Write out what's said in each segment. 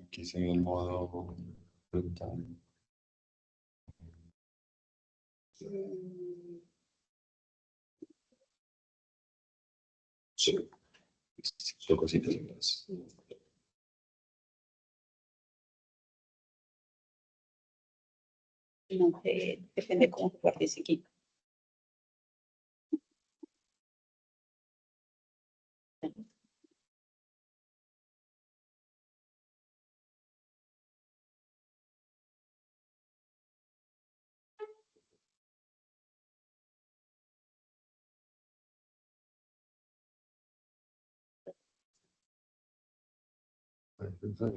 Aquí se ve el modo brutal. Sí, son cositas más. No, depende cómo guardes aquí.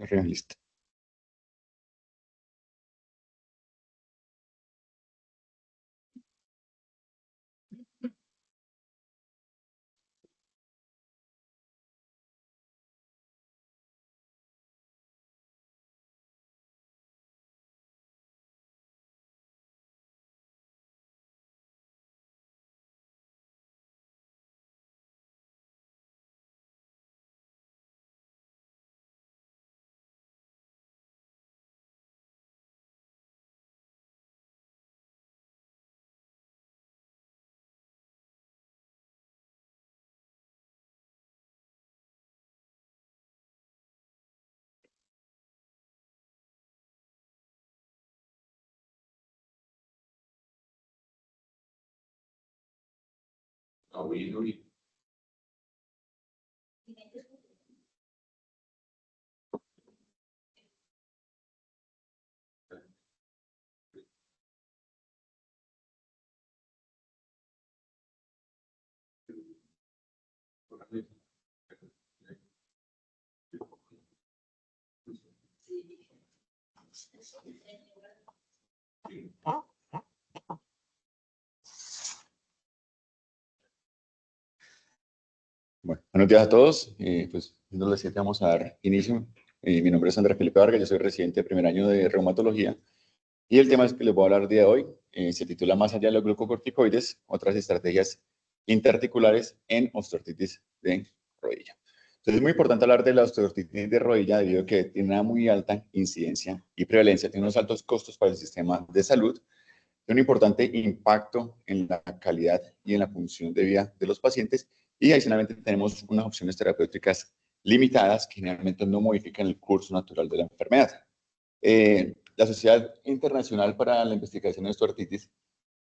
Realista. Bueno, buenos días a todos. Pues, siendo las 7, vamos a dar inicio. Mi nombre es Andrés Felipe Vargas, yo soy residente de primer año de reumatología. Y el tema que les voy a hablar el día de hoy se titula Más allá de los glucocorticoides, otras estrategias interarticulares en osteoartritis de rodilla. Entonces es muy importante hablar de la osteoartritis de rodilla debido a que tiene una muy alta incidencia y prevalencia, tiene unos altos costos para el sistema de salud, tiene un importante impacto en la calidad y en la función de vida de los pacientes y adicionalmente tenemos unas opciones terapéuticas limitadas que generalmente no modifican el curso natural de la enfermedad. La Sociedad Internacional para la Investigación de Osteoartritis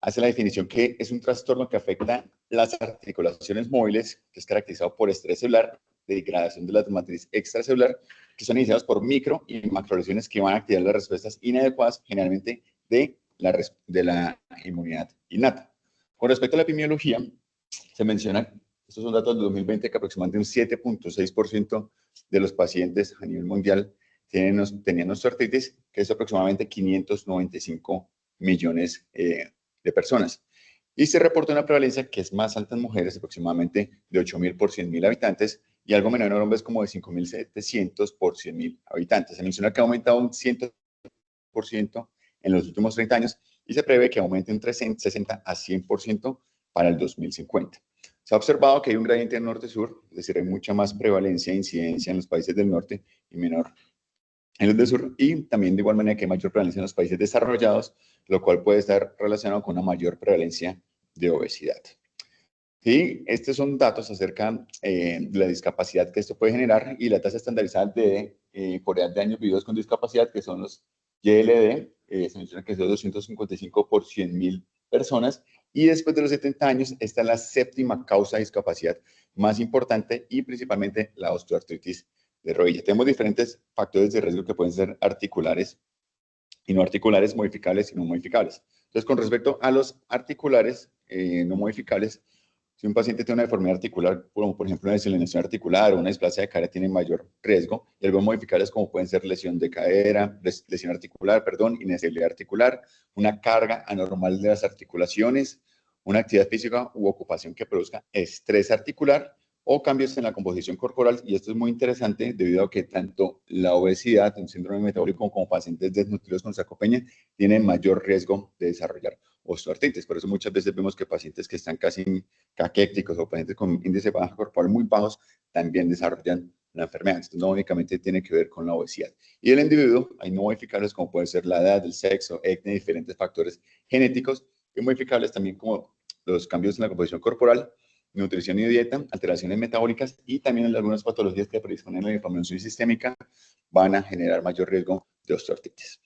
hace la definición que es un trastorno que afecta las articulaciones móviles, que es caracterizado por estrés celular, degradación de la matriz extracelular, que son iniciadas por micro y macrolesiones que van a activar las respuestas inadecuadas, generalmente de la inmunidad innata. Con respecto a la epidemiología, se menciona, estos son datos de 2020, que aproximadamente un 7.6% de los pacientes a nivel mundial tenían osteoartritis, que es aproximadamente 595 millones de personas. Y se reporta una prevalencia que es más alta en mujeres, aproximadamente de 8.000 por 100.000 habitantes, y algo menor en hombres, como de 5.700 por 100.000 habitantes. Se menciona que ha aumentado un 100% en los últimos 30 años y se prevé que aumente entre 60 a 100% para el 2050. Se ha observado que hay un gradiente norte-sur, es decir, hay mucha más prevalencia e incidencia en los países del norte y menor en los del sur, y también de igual manera que hay mayor prevalencia en los países desarrollados, lo cual puede estar relacionado con una mayor prevalencia de obesidad. Sí, estos son datos acerca de la discapacidad que esto puede generar y la tasa estandarizada de por edad de años vividos con discapacidad, que son los YLD, se menciona que es de 255 por 100.000 personas, y después de los 70 años, esta es la séptima causa de discapacidad más importante y principalmente la osteoartritis de rodilla. Tenemos diferentes factores de riesgo que pueden ser articulares y no articulares, modificables y no modificables. Entonces, con respecto a los articulares no modificables, si un paciente tiene una deformidad articular, como por ejemplo una desilinación articular o una displasia de cadera, tiene mayor riesgo. Y algo modificables como pueden ser lesión de cadera, lesión articular, perdón, inestabilidad articular, una carga anormal de las articulaciones, una actividad física u ocupación que produzca estrés articular o cambios en la composición corporal. Y esto es muy interesante debido a que tanto la obesidad, un síndrome metabólico, como pacientes desnutridos con sarcopenia tienen mayor riesgo de desarrollar osteoartritis. Por eso muchas veces vemos que pacientes que están casi caquéticos o pacientes con índice de masa corporal muy bajos también desarrollan la enfermedad. Entonces, no únicamente tiene que ver con la obesidad. Y el individuo, hay no modificables como puede ser la edad, el sexo, etnia, diferentes factores genéticos, y modificables también como los cambios en la composición corporal, nutrición y dieta, alteraciones metabólicas y también algunas patologías que predisponen a la inflamación sistémica van a generar mayor riesgo de osteoartritis.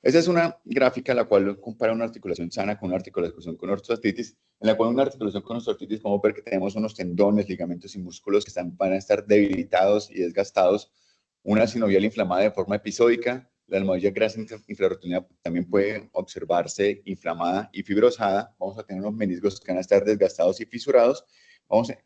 Esa es una gráfica la cual compara una articulación sana con una articulación con osteoartritis, en la cual una articulación con osteoartritis podemos ver que tenemos unos tendones, ligamentos y músculos que van a estar debilitados y desgastados, una sinovial inflamada de forma episódica, la almohadilla grasa infrarrotunida también puede observarse inflamada y fibrosada, vamos a tener unos meniscos que van a estar desgastados y fisurados,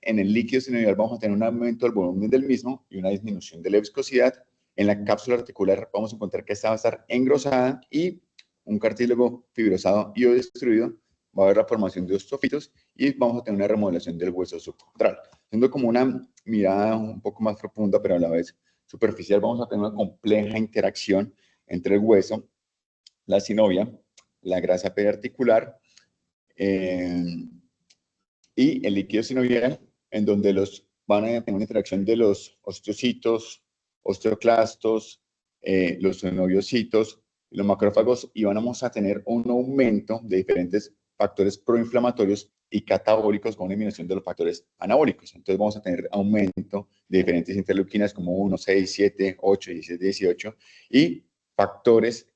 en el líquido sinovial vamos a tener un aumento del volumen del mismo y una disminución de la viscosidad. En la cápsula articular vamos a encontrar que esta va a estar engrosada y un cartílago fibrosado y o destruido. Va a haber la formación de osteofitos y vamos a tener una remodelación del hueso subcontral. Siendo como una mirada un poco más profunda, pero a la vez superficial, vamos a tener una compleja interacción entre el hueso, la sinovia, la grasa periarticular y el líquido sinovial, en donde van a tener una interacción de los osteocitos, osteoclastos, los sinoviocitos, los macrófagos, y vamos a tener un aumento de diferentes factores proinflamatorios y catabólicos con una disminución de los factores anabólicos. Entonces vamos a tener aumento de diferentes interleuquinas como 1, 6, 7, 8, 16, 18 y factores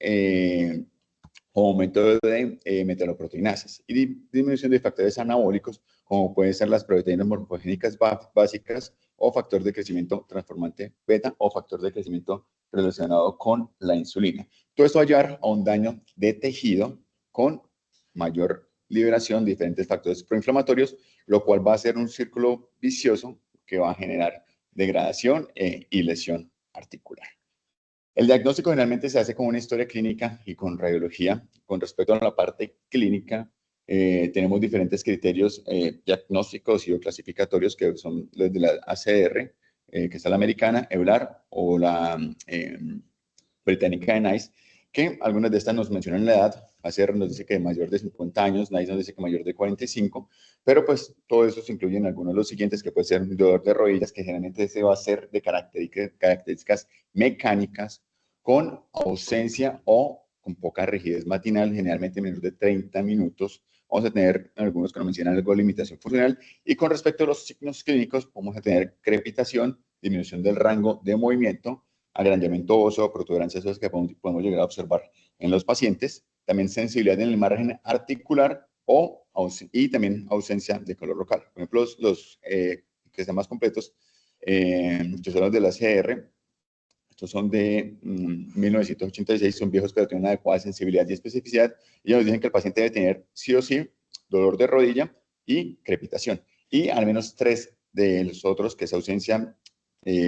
o aumento de metaloproteinasas y disminución de factores anabólicos como pueden ser las proteínas morfogénicas básicas o factor de crecimiento transformante beta o factor de crecimiento relacionado con la insulina. Todo esto va a llevar a un daño de tejido con mayor liberación de diferentes factores proinflamatorios, lo cual va a ser un círculo vicioso que va a generar degradación y lesión articular. El diagnóstico generalmente se hace con una historia clínica y con radiología. Con respecto a la parte clínica, tenemos diferentes criterios diagnósticos y o clasificatorios que son los de la ACR, que es la americana, EULAR o la británica de NICE, que algunas de estas nos mencionan la edad. ACR nos dice que mayor de 50 años, NICE nos dice que mayor de 45, pero pues todo eso se incluye en algunos de los siguientes, que puede ser un dolor de rodillas, que generalmente se va a ser de características mecánicas, con ausencia o con poca rigidez matinal, generalmente menor de 30 minutos. Vamos a tener algunos que nos mencionan algo de limitación funcional. Y con respecto a los signos clínicos, vamos a tener crepitación, disminución del rango de movimiento, agrandamiento óseo, protuberancias óseas que podemos llegar a observar en los pacientes. También sensibilidad en el margen articular y también ausencia de color local. Por ejemplo, los que están más completos, que son los de la CR, estos son de 1986, son viejos pero tienen una adecuada sensibilidad y especificidad. Y ellos dicen que el paciente debe tener sí o sí dolor de rodilla y crepitación. Y al menos 3 de los otros, que es ausencia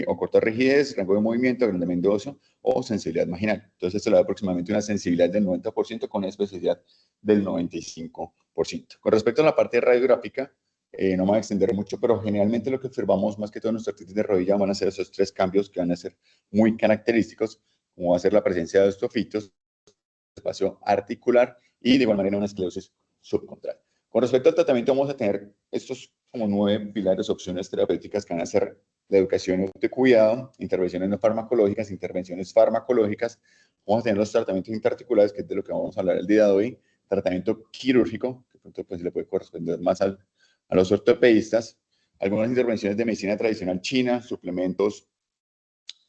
o corta rigidez, rango de movimiento, agrandamiento óseo o sensibilidad marginal. Entonces esto le da aproximadamente una sensibilidad del 90% con una especificidad del 95%. Con respecto a la parte radiográfica, no me voy a extender mucho, pero generalmente lo que observamos más que todo en nuestra artritis de rodilla van a ser esos 3 cambios que van a ser muy característicos, como va a ser la presencia de osteofitos, espacio articular y de igual manera una esclerosis subcontral. Con respecto al tratamiento vamos a tener estos como 9 pilares, opciones terapéuticas que van a ser la educación de cuidado, intervenciones no farmacológicas, intervenciones farmacológicas. Vamos a tener los tratamientos interarticulares, que es de lo que vamos a hablar el día de hoy, tratamiento quirúrgico, que pronto pues le puede corresponder más a los ortopedistas, algunas intervenciones de medicina tradicional china, suplementos,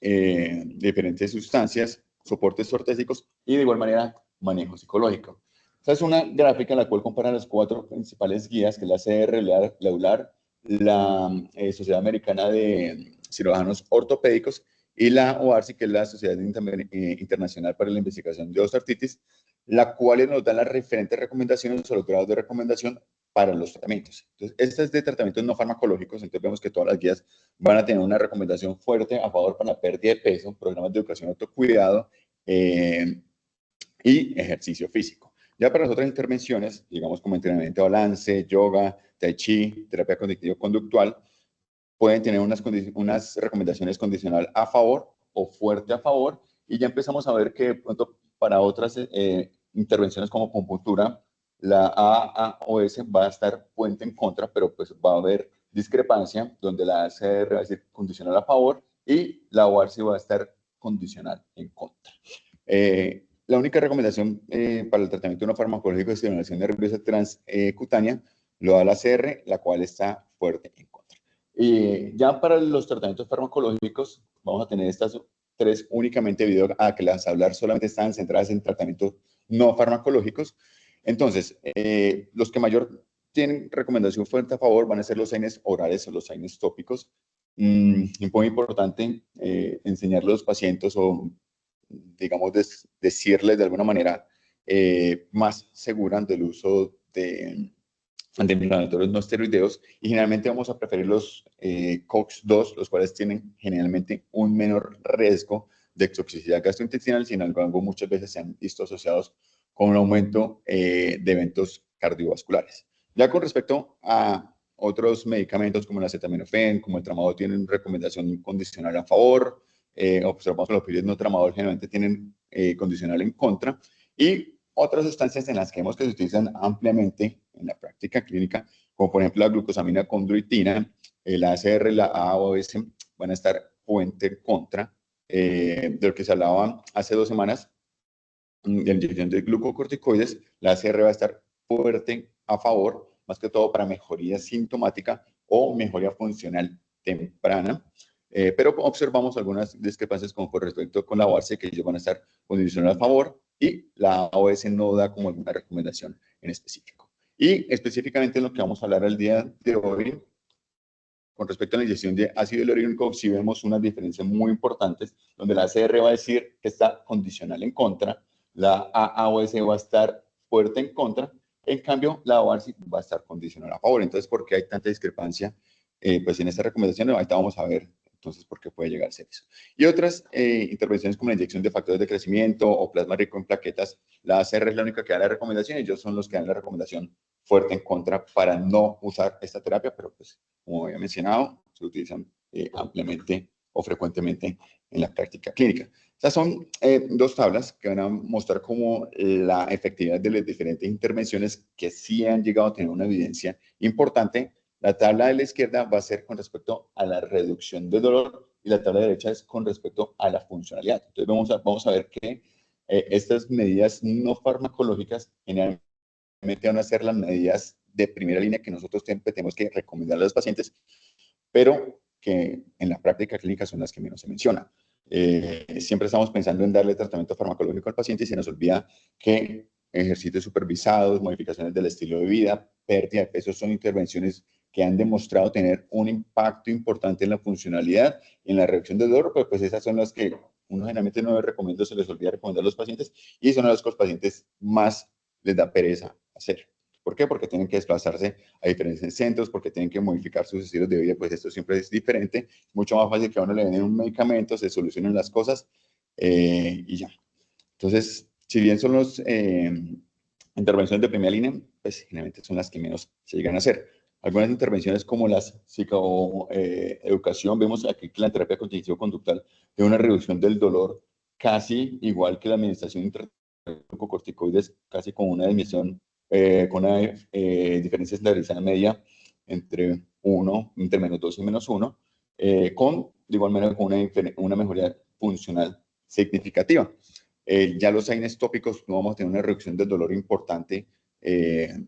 diferentes sustancias, soportes ortésicos y de igual manera manejo psicológico. Esta es una gráfica en la cual compara las 4 principales guías, que es la CR, la EULAR, la Sociedad Americana de Cirujanos Ortopédicos y la OARSI, que es la Sociedad Internacional para la Investigación de Osteoartritis, la cual nos da las diferentes recomendaciones o los grados de recomendación para los tratamientos. Entonces, esta es de tratamientos no farmacológicos, entonces vemos que todas las guías van a tener una recomendación fuerte a favor para la pérdida de peso, programas de educación autocuidado y ejercicio físico. Ya para las otras intervenciones, digamos como entrenamiento de balance, yoga, tai chi, terapia cognitivo-conductual, pueden tener unas recomendaciones condicional a favor o fuerte a favor, y ya empezamos a ver que de pronto para otras intervenciones como acupuntura, la AAOS va a estar puente en contra, pero pues va a haber discrepancia, donde la ACR va a decir condicional a favor y la OARSI va a estar condicional en contra. La única recomendación para el tratamiento de una farmacológica de estimulación nerviosa transcutánea lo da la CR, la cual está fuerte en contra. Ya para los tratamientos farmacológicos, vamos a tener estas tres únicamente debido a que las hablar solamente están centradas en tratamientos no farmacológicos. Entonces, los que mayor tienen recomendación fuerte a favor van a ser los AINES orales o los AINES tópicos. Es muy importante enseñarle a los pacientes o, digamos, decirles de alguna manera más segura del uso de antiinflamatorios no esteroideos, y generalmente vamos a preferir los COX-2, los cuales tienen generalmente un menor riesgo de toxicidad gastrointestinal, sin embargo muchas veces se han visto asociados con un aumento de eventos cardiovasculares. Ya con respecto a otros medicamentos como el acetaminofén, como el tramadol, tienen recomendación condicional a favor, observamos que los opioides no tramadol generalmente tienen condicional en contra, y otras sustancias en las que vemos que se utilizan ampliamente en la práctica clínica, como por ejemplo la glucosamina condroitina, la ACR, la AOS, van a estar fuente en contra de lo que se hablaba hace 2 semanas, de la inyección de glucocorticoides. La ACR va a estar fuerte a favor, más que todo para mejoría sintomática o mejoría funcional temprana. Pero observamos algunas discrepancias con respecto con la OARSI, que ellos van a estar condicionados a favor, y la AOS no da como alguna recomendación en específico. Y específicamente en lo que vamos a hablar el día de hoy, con respecto a la inyección de ácido hialurónico, sí vemos unas diferencias muy importantes, donde la ACR va a decir que está condicional en contra, la AOS va a estar fuerte en contra, en cambio la OARSI va a estar condicional a favor. Entonces, ¿por qué hay tanta discrepancia? Pues en esta recomendación ahorita vamos a ver entonces por qué puede llegar a ser eso. Y otras intervenciones como la inyección de factores de crecimiento o plasma rico en plaquetas, la ACR es la única que da la recomendación, y ellos son los que dan la recomendación fuerte en contra para no usar esta terapia, pero pues como había mencionado, se utilizan ampliamente o frecuentemente en la práctica clínica. Estas son 2 tablas que van a mostrar cómo la efectividad de las diferentes intervenciones que sí han llegado a tener una evidencia importante. La tabla de la izquierda va a ser con respecto a la reducción del dolor y la tabla de la derecha es con respecto a la funcionalidad. Entonces vamos a ver que estas medidas no farmacológicas generalmente van a ser las medidas de primera línea que nosotros tenemos que recomendar a los pacientes, pero que en la práctica clínica son las que menos se mencionan. Siempre estamos pensando en darle tratamiento farmacológico al paciente y se nos olvida que ejercicios supervisados, modificaciones del estilo de vida, pérdida de peso son intervenciones que han demostrado tener un impacto importante en la funcionalidad y en la reducción del dolor, pero pues esas son las que uno generalmente no les recomienda, se les olvida recomendar a los pacientes, y son las que los pacientes más les da pereza hacer. ¿Por qué? Porque tienen que desplazarse a diferentes centros, porque tienen que modificar sus estilos de vida, pues esto siempre es diferente. Mucho más fácil que a uno le den un medicamento, se solucionen las cosas y ya. Entonces, si bien son las intervenciones de primera línea, pues generalmente son las que menos se llegan a hacer. Algunas intervenciones como las psicoeducación, vemos aquí que la terapia cognitivo-conductal tiene una reducción del dolor casi igual que la administración de glucocorticoides, casi con una disminución, con una diferencia estandarizadas media entre -2 y -1, con de igual manera con una mejoría funcional significativa. Ya los AINES tópicos no vamos a tener una reducción del dolor importante,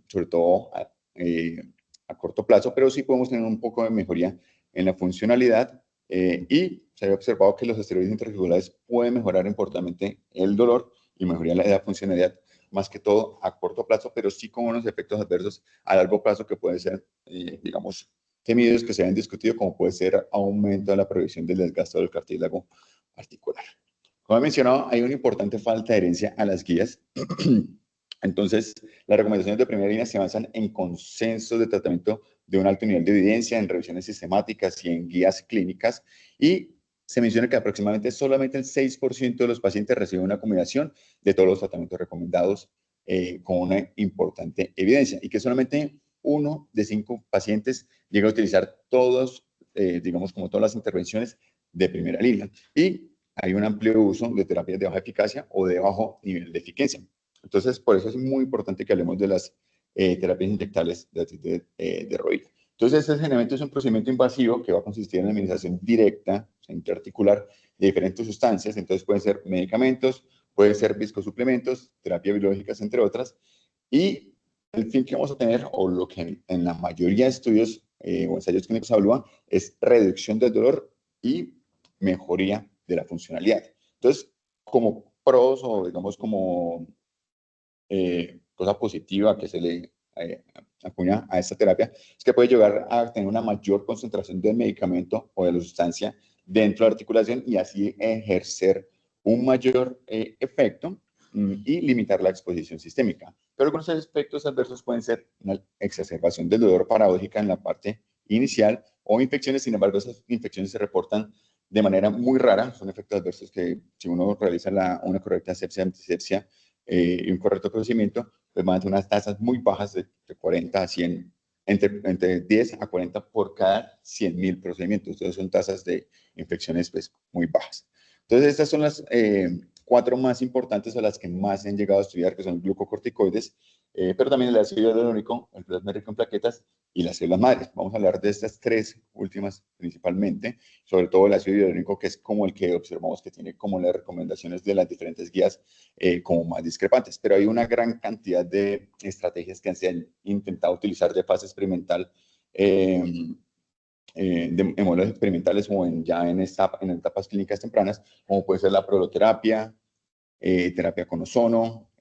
sobre todo a corto plazo, pero sí podemos tener un poco de mejoría en la funcionalidad, y se ha observado que los esteroides intraarticulares pueden mejorar importantemente el dolor y mejorar la funcionalidad, más que todo a corto plazo, pero sí con unos efectos adversos a largo plazo que pueden ser, digamos, temidos, que se han discutido, como puede ser aumento de la proyección del desgaste del cartílago articular. Como he mencionado, hay una importante falta de adherencia a las guías. Entonces, las recomendaciones de primera línea se basan en consensos de tratamiento de un alto nivel de evidencia, en revisiones sistemáticas y en guías clínicas, y se menciona que aproximadamente solamente el 6% de los pacientes reciben una combinación de todos los tratamientos recomendados con una importante evidencia, y que solamente 1 de 5 pacientes llega a utilizar todos, digamos, como todas las intervenciones de primera línea. Y hay un amplio uso de terapias de baja eficacia o de bajo nivel de eficiencia. Entonces, por eso es muy importante que hablemos de las terapias inyectables de artritis de rodilla. Entonces, este generalmente es un procedimiento invasivo que va a consistir en la administración directa, o sea, interarticular, de diferentes sustancias. Entonces, pueden ser medicamentos, pueden ser viscosuplementos, terapias biológicas, entre otras. Y el fin que vamos a tener, o lo que en la mayoría de estudios o ensayos clínicos se evalúa, es reducción del dolor y mejoría de la funcionalidad. Entonces, como pros o digamos como cosa positiva que se le acuña a esta terapia, es que puede llegar a tener una mayor concentración del medicamento o de la sustancia dentro de la articulación y así ejercer un mayor efecto y limitar la exposición sistémica. Pero algunos efectos adversos pueden ser una exacerbación del dolor paradójica en la parte inicial o infecciones. Sin embargo, esas infecciones se reportan de manera muy rara. Son efectos adversos que si uno realiza una correcta asepsia, antisepsia y un correcto procedimiento, pues van a tener unas tasas muy bajas de 40 a 100, entre 10 a 40 por cada 100.000 procedimientos. Entonces son tasas de infecciones pues, muy bajas. Entonces estas son las 4 más importantes a las que más se han llegado a estudiar, que son los glucocorticoides, pero también el ácido hialurónico, el plasma rico en plaquetas y las células madres. Vamos a hablar de estas 3 últimas principalmente, sobre todo el ácido hialurónico, que es como el que observamos que tiene como las recomendaciones de las diferentes guías como más discrepantes. Pero hay una gran cantidad de estrategias que se han intentado utilizar de fase experimental en modelos experimentales o ya en etapas clínicas tempranas, como puede ser la proloterapia, terapia con ozono,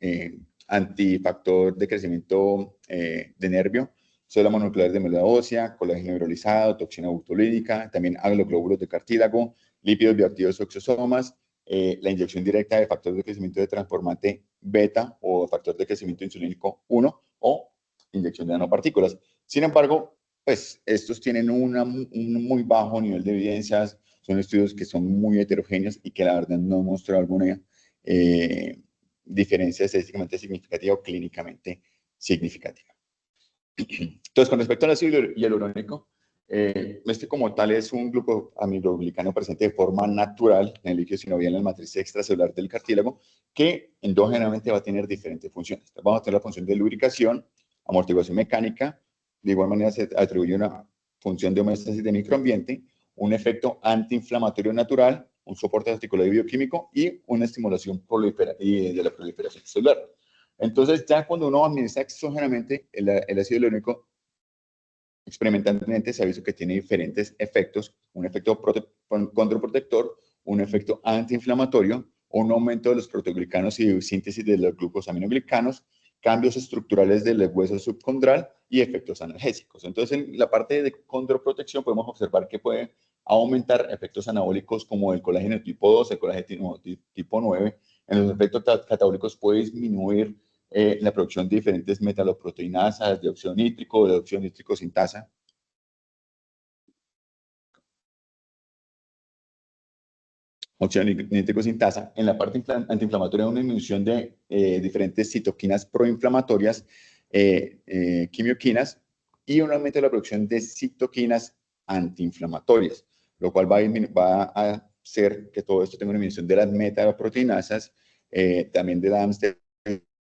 antifactor de crecimiento de nervio, célula mononuclear de médula ósea, colágeno hidrolizado, toxina butolínica, también haloglóbulos de cartílago, lípidos bioactivos o exosomas, la inyección directa de factor de crecimiento de transformante beta o factor de crecimiento insulínico 1 o inyección de nanopartículas. Sin embargo, pues estos tienen un muy bajo nivel de evidencias, son estudios que son muy heterogéneos y que la verdad no muestran alguna diferencia estadísticamente significativa o clínicamente significativa. Entonces, con respecto al ácido hialurónico, este como tal es un glucoamiloglicano presente de forma natural en el líquido sinovial en la matriz extracelular del cartílago, que endógenamente va a tener diferentes funciones. Vamos a tener la función de lubricación, amortiguación mecánica, de igual manera se atribuye una función de homeostasis de microambiente, un efecto antiinflamatorio natural, un soporte articular y bioquímico y una estimulación de la proliferación celular. Entonces, ya cuando uno administra exógenamente el ácido hialurónico, experimentalmente se ha visto que tiene diferentes efectos, un efecto condroprotector, un efecto antiinflamatorio, un aumento de los proteoglicanos y síntesis de los glucosaminoglicanos, cambios estructurales del hueso subcondral y efectos analgésicos. Entonces, en la parte de condroprotección podemos observar que puede aumentar efectos anabólicos como el colágeno tipo 2, el colágeno tipo 9. En los efectos catabólicos puede disminuir la producción de diferentes metaloproteinasas, dióxido nítrico, dióxido nítrico sintasa. Óxido nítrico sintasa. En la parte antiinflamatoria, una disminución de diferentes citoquinas proinflamatorias, quimioquinas, y un aumento de la producción de citoquinas antiinflamatorias, lo cual va a hacer que todo esto tenga una disminución de las metaloproteinasas, también de la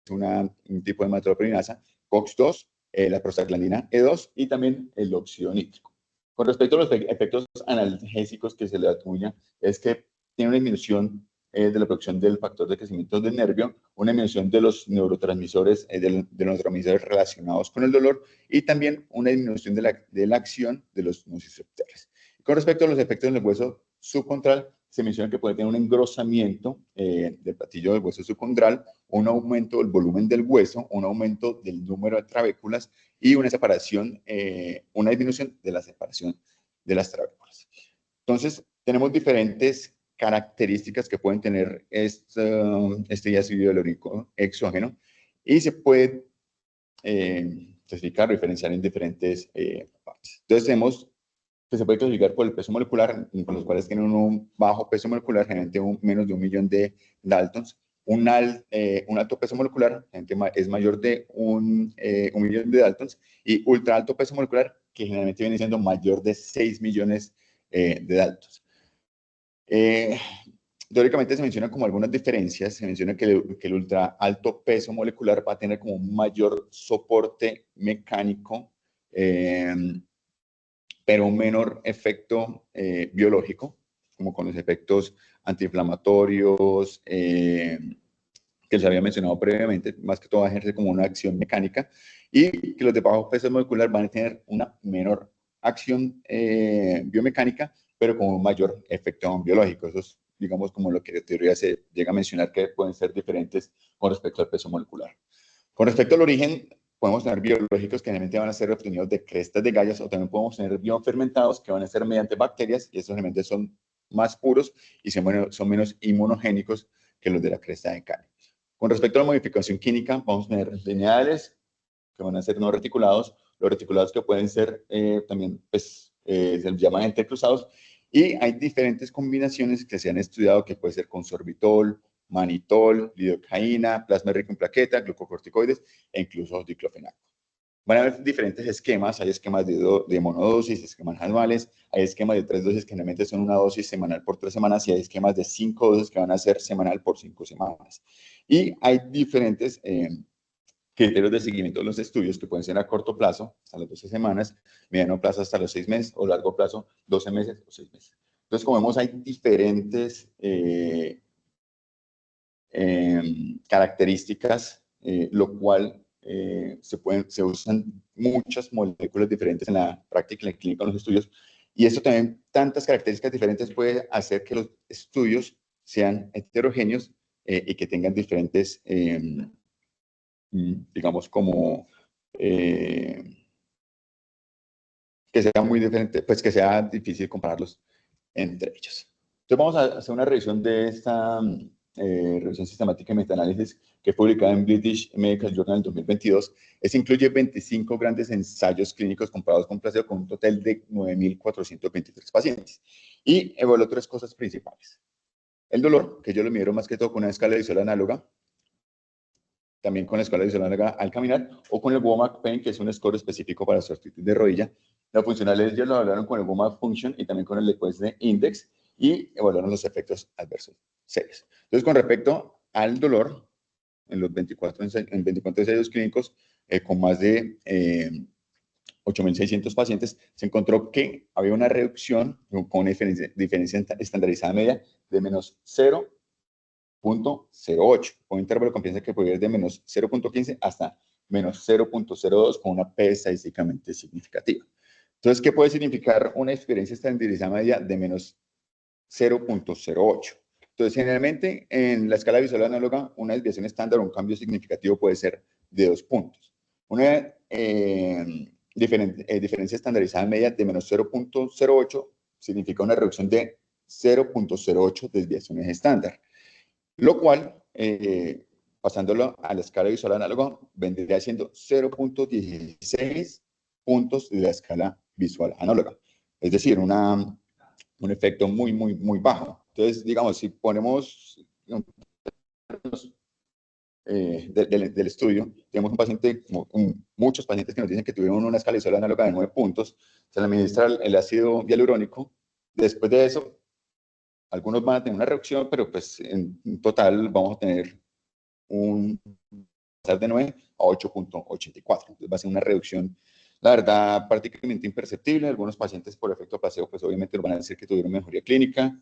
un tipo de metaloproteinasa, COX-2, la prostaglandina E2 y también el óxido nítrico. Con respecto a los efectos analgésicos que se le atribuyen, es que tiene una disminución de la producción del factor de crecimiento del nervio, una disminución de los neurotransmisores, de los neurotransmisores relacionados con el dolor y también una disminución de la acción de los nociceptores. Con respecto a los efectos en el hueso subcondral, se menciona que puede tener un engrosamiento del platillo del hueso subcondral, un aumento del volumen del hueso, un aumento del número de trabéculas y una separación, una disminución de la separación de las trabéculas. Entonces, tenemos diferentes características que pueden tener este ácido hialurónico exógeno y se puede clasificar o diferenciar en diferentes partes. Entonces, tenemos que se puede clasificar por el peso molecular, con los cuales tienen un bajo peso molecular, generalmente menos de 1 millón de Daltons. Un alto peso molecular es mayor de 1 millón de Daltons, y ultra alto peso molecular, que generalmente viene siendo mayor de 6 millones de Daltons. Teóricamente se mencionan como algunas diferencias. Se menciona que el ultra alto peso molecular va a tener como un mayor soporte mecánico pero un menor efecto biológico, como con los efectos antiinflamatorios, que les había mencionado previamente, más que todo ejerce como una acción mecánica, y que los de bajo peso molecular van a tener una menor acción biomecánica, pero con un mayor efecto biológico. Eso es, digamos, como lo que la teoría se llega a mencionar, que pueden ser diferentes con respecto al peso molecular. Con respecto al origen, podemos tener biológicos que generalmente van a ser obtenidos de crestas de gallas, o también podemos tener biofermentados que van a ser mediante bacterias, y estos generalmente son más puros y son menos inmunogénicos que los de la cresta de carne. Con respecto a la modificación química, vamos a tener lineales que van a ser no reticulados, los reticulados que pueden ser también, pues, se llaman entrecruzados, y hay diferentes combinaciones que se han estudiado, que puede ser con sorbitol, manitol, lidocaína, plasma rico en plaqueta, glucocorticoides e incluso diclofenaco. Van a haber diferentes esquemas, hay esquemas de monodosis, esquemas anuales, hay esquemas de 3 dosis que generalmente son una dosis semanal por 3 semanas, y hay esquemas de 5 dosis que van a ser semanal por 5 semanas. Y hay diferentes criterios de seguimiento de los estudios que pueden ser a corto plazo, hasta las 12 semanas, mediano plazo hasta los 6 meses, o largo plazo, 12 meses o 6 meses. Entonces, como vemos, hay diferentes características, lo cual se usan muchas moléculas diferentes en la práctica, en la clínica, en los estudios, y esto también, tantas características diferentes, puede hacer que los estudios sean heterogéneos y que tengan diferentes, digamos, como que sea muy diferente, pues que sea difícil compararlos entre ellos. Entonces vamos a hacer una revisión de esta revisión sistemática y metaanálisis que es publicada en British Medical Journal en 2022. Este incluye 25 grandes ensayos clínicos comparados con placebo, con un total de 9.423 pacientes. Y evaluó 3 cosas principales. El dolor, que ellos lo midieron más que todo con una escala visual análoga, también con la escala visual análoga al caminar, o con el WOMAC Pain, que es un score específico para artritis de rodilla. La funcionalidad ellos lo evaluaron con el WOMAC Function y también con el Lequesne Index, y evaluaron los efectos adversos serios. Entonces, con respecto al dolor, en los 24 ensayos clínicos, con más de 8.600 pacientes, se encontró que había una reducción con una diferencia estandarizada media de menos 0.08, con un intervalo de confianza que puede ir de menos 0.15 hasta menos 0.02, con una P estadísticamente significativa. Entonces, ¿qué puede significar una diferencia estandarizada media de menos 0.08? Entonces, generalmente en la escala visual análoga, una desviación estándar o un cambio significativo puede ser de 2 puntos. Una diferencia estandarizada media de menos 0.08 significa una reducción de 0.08 desviaciones estándar, lo cual, pasándolo a la escala visual análoga, vendría siendo 0.16 puntos de la escala visual análoga. Es decir, un efecto muy, muy, muy bajo. Entonces, digamos, si ponemos del estudio, tenemos un paciente, muchos pacientes que nos dicen que tuvieron una escala visual análoga de 9 puntos, se le administra el ácido hialurónico. Después de eso, algunos van a tener una reducción, pero pues en total vamos a tener un pasar de 9 a 8.84. Entonces va a ser una reducción, la verdad, prácticamente imperceptible. Algunos pacientes por efecto placebo, pues obviamente nos van a decir que tuvieron mejoría clínica,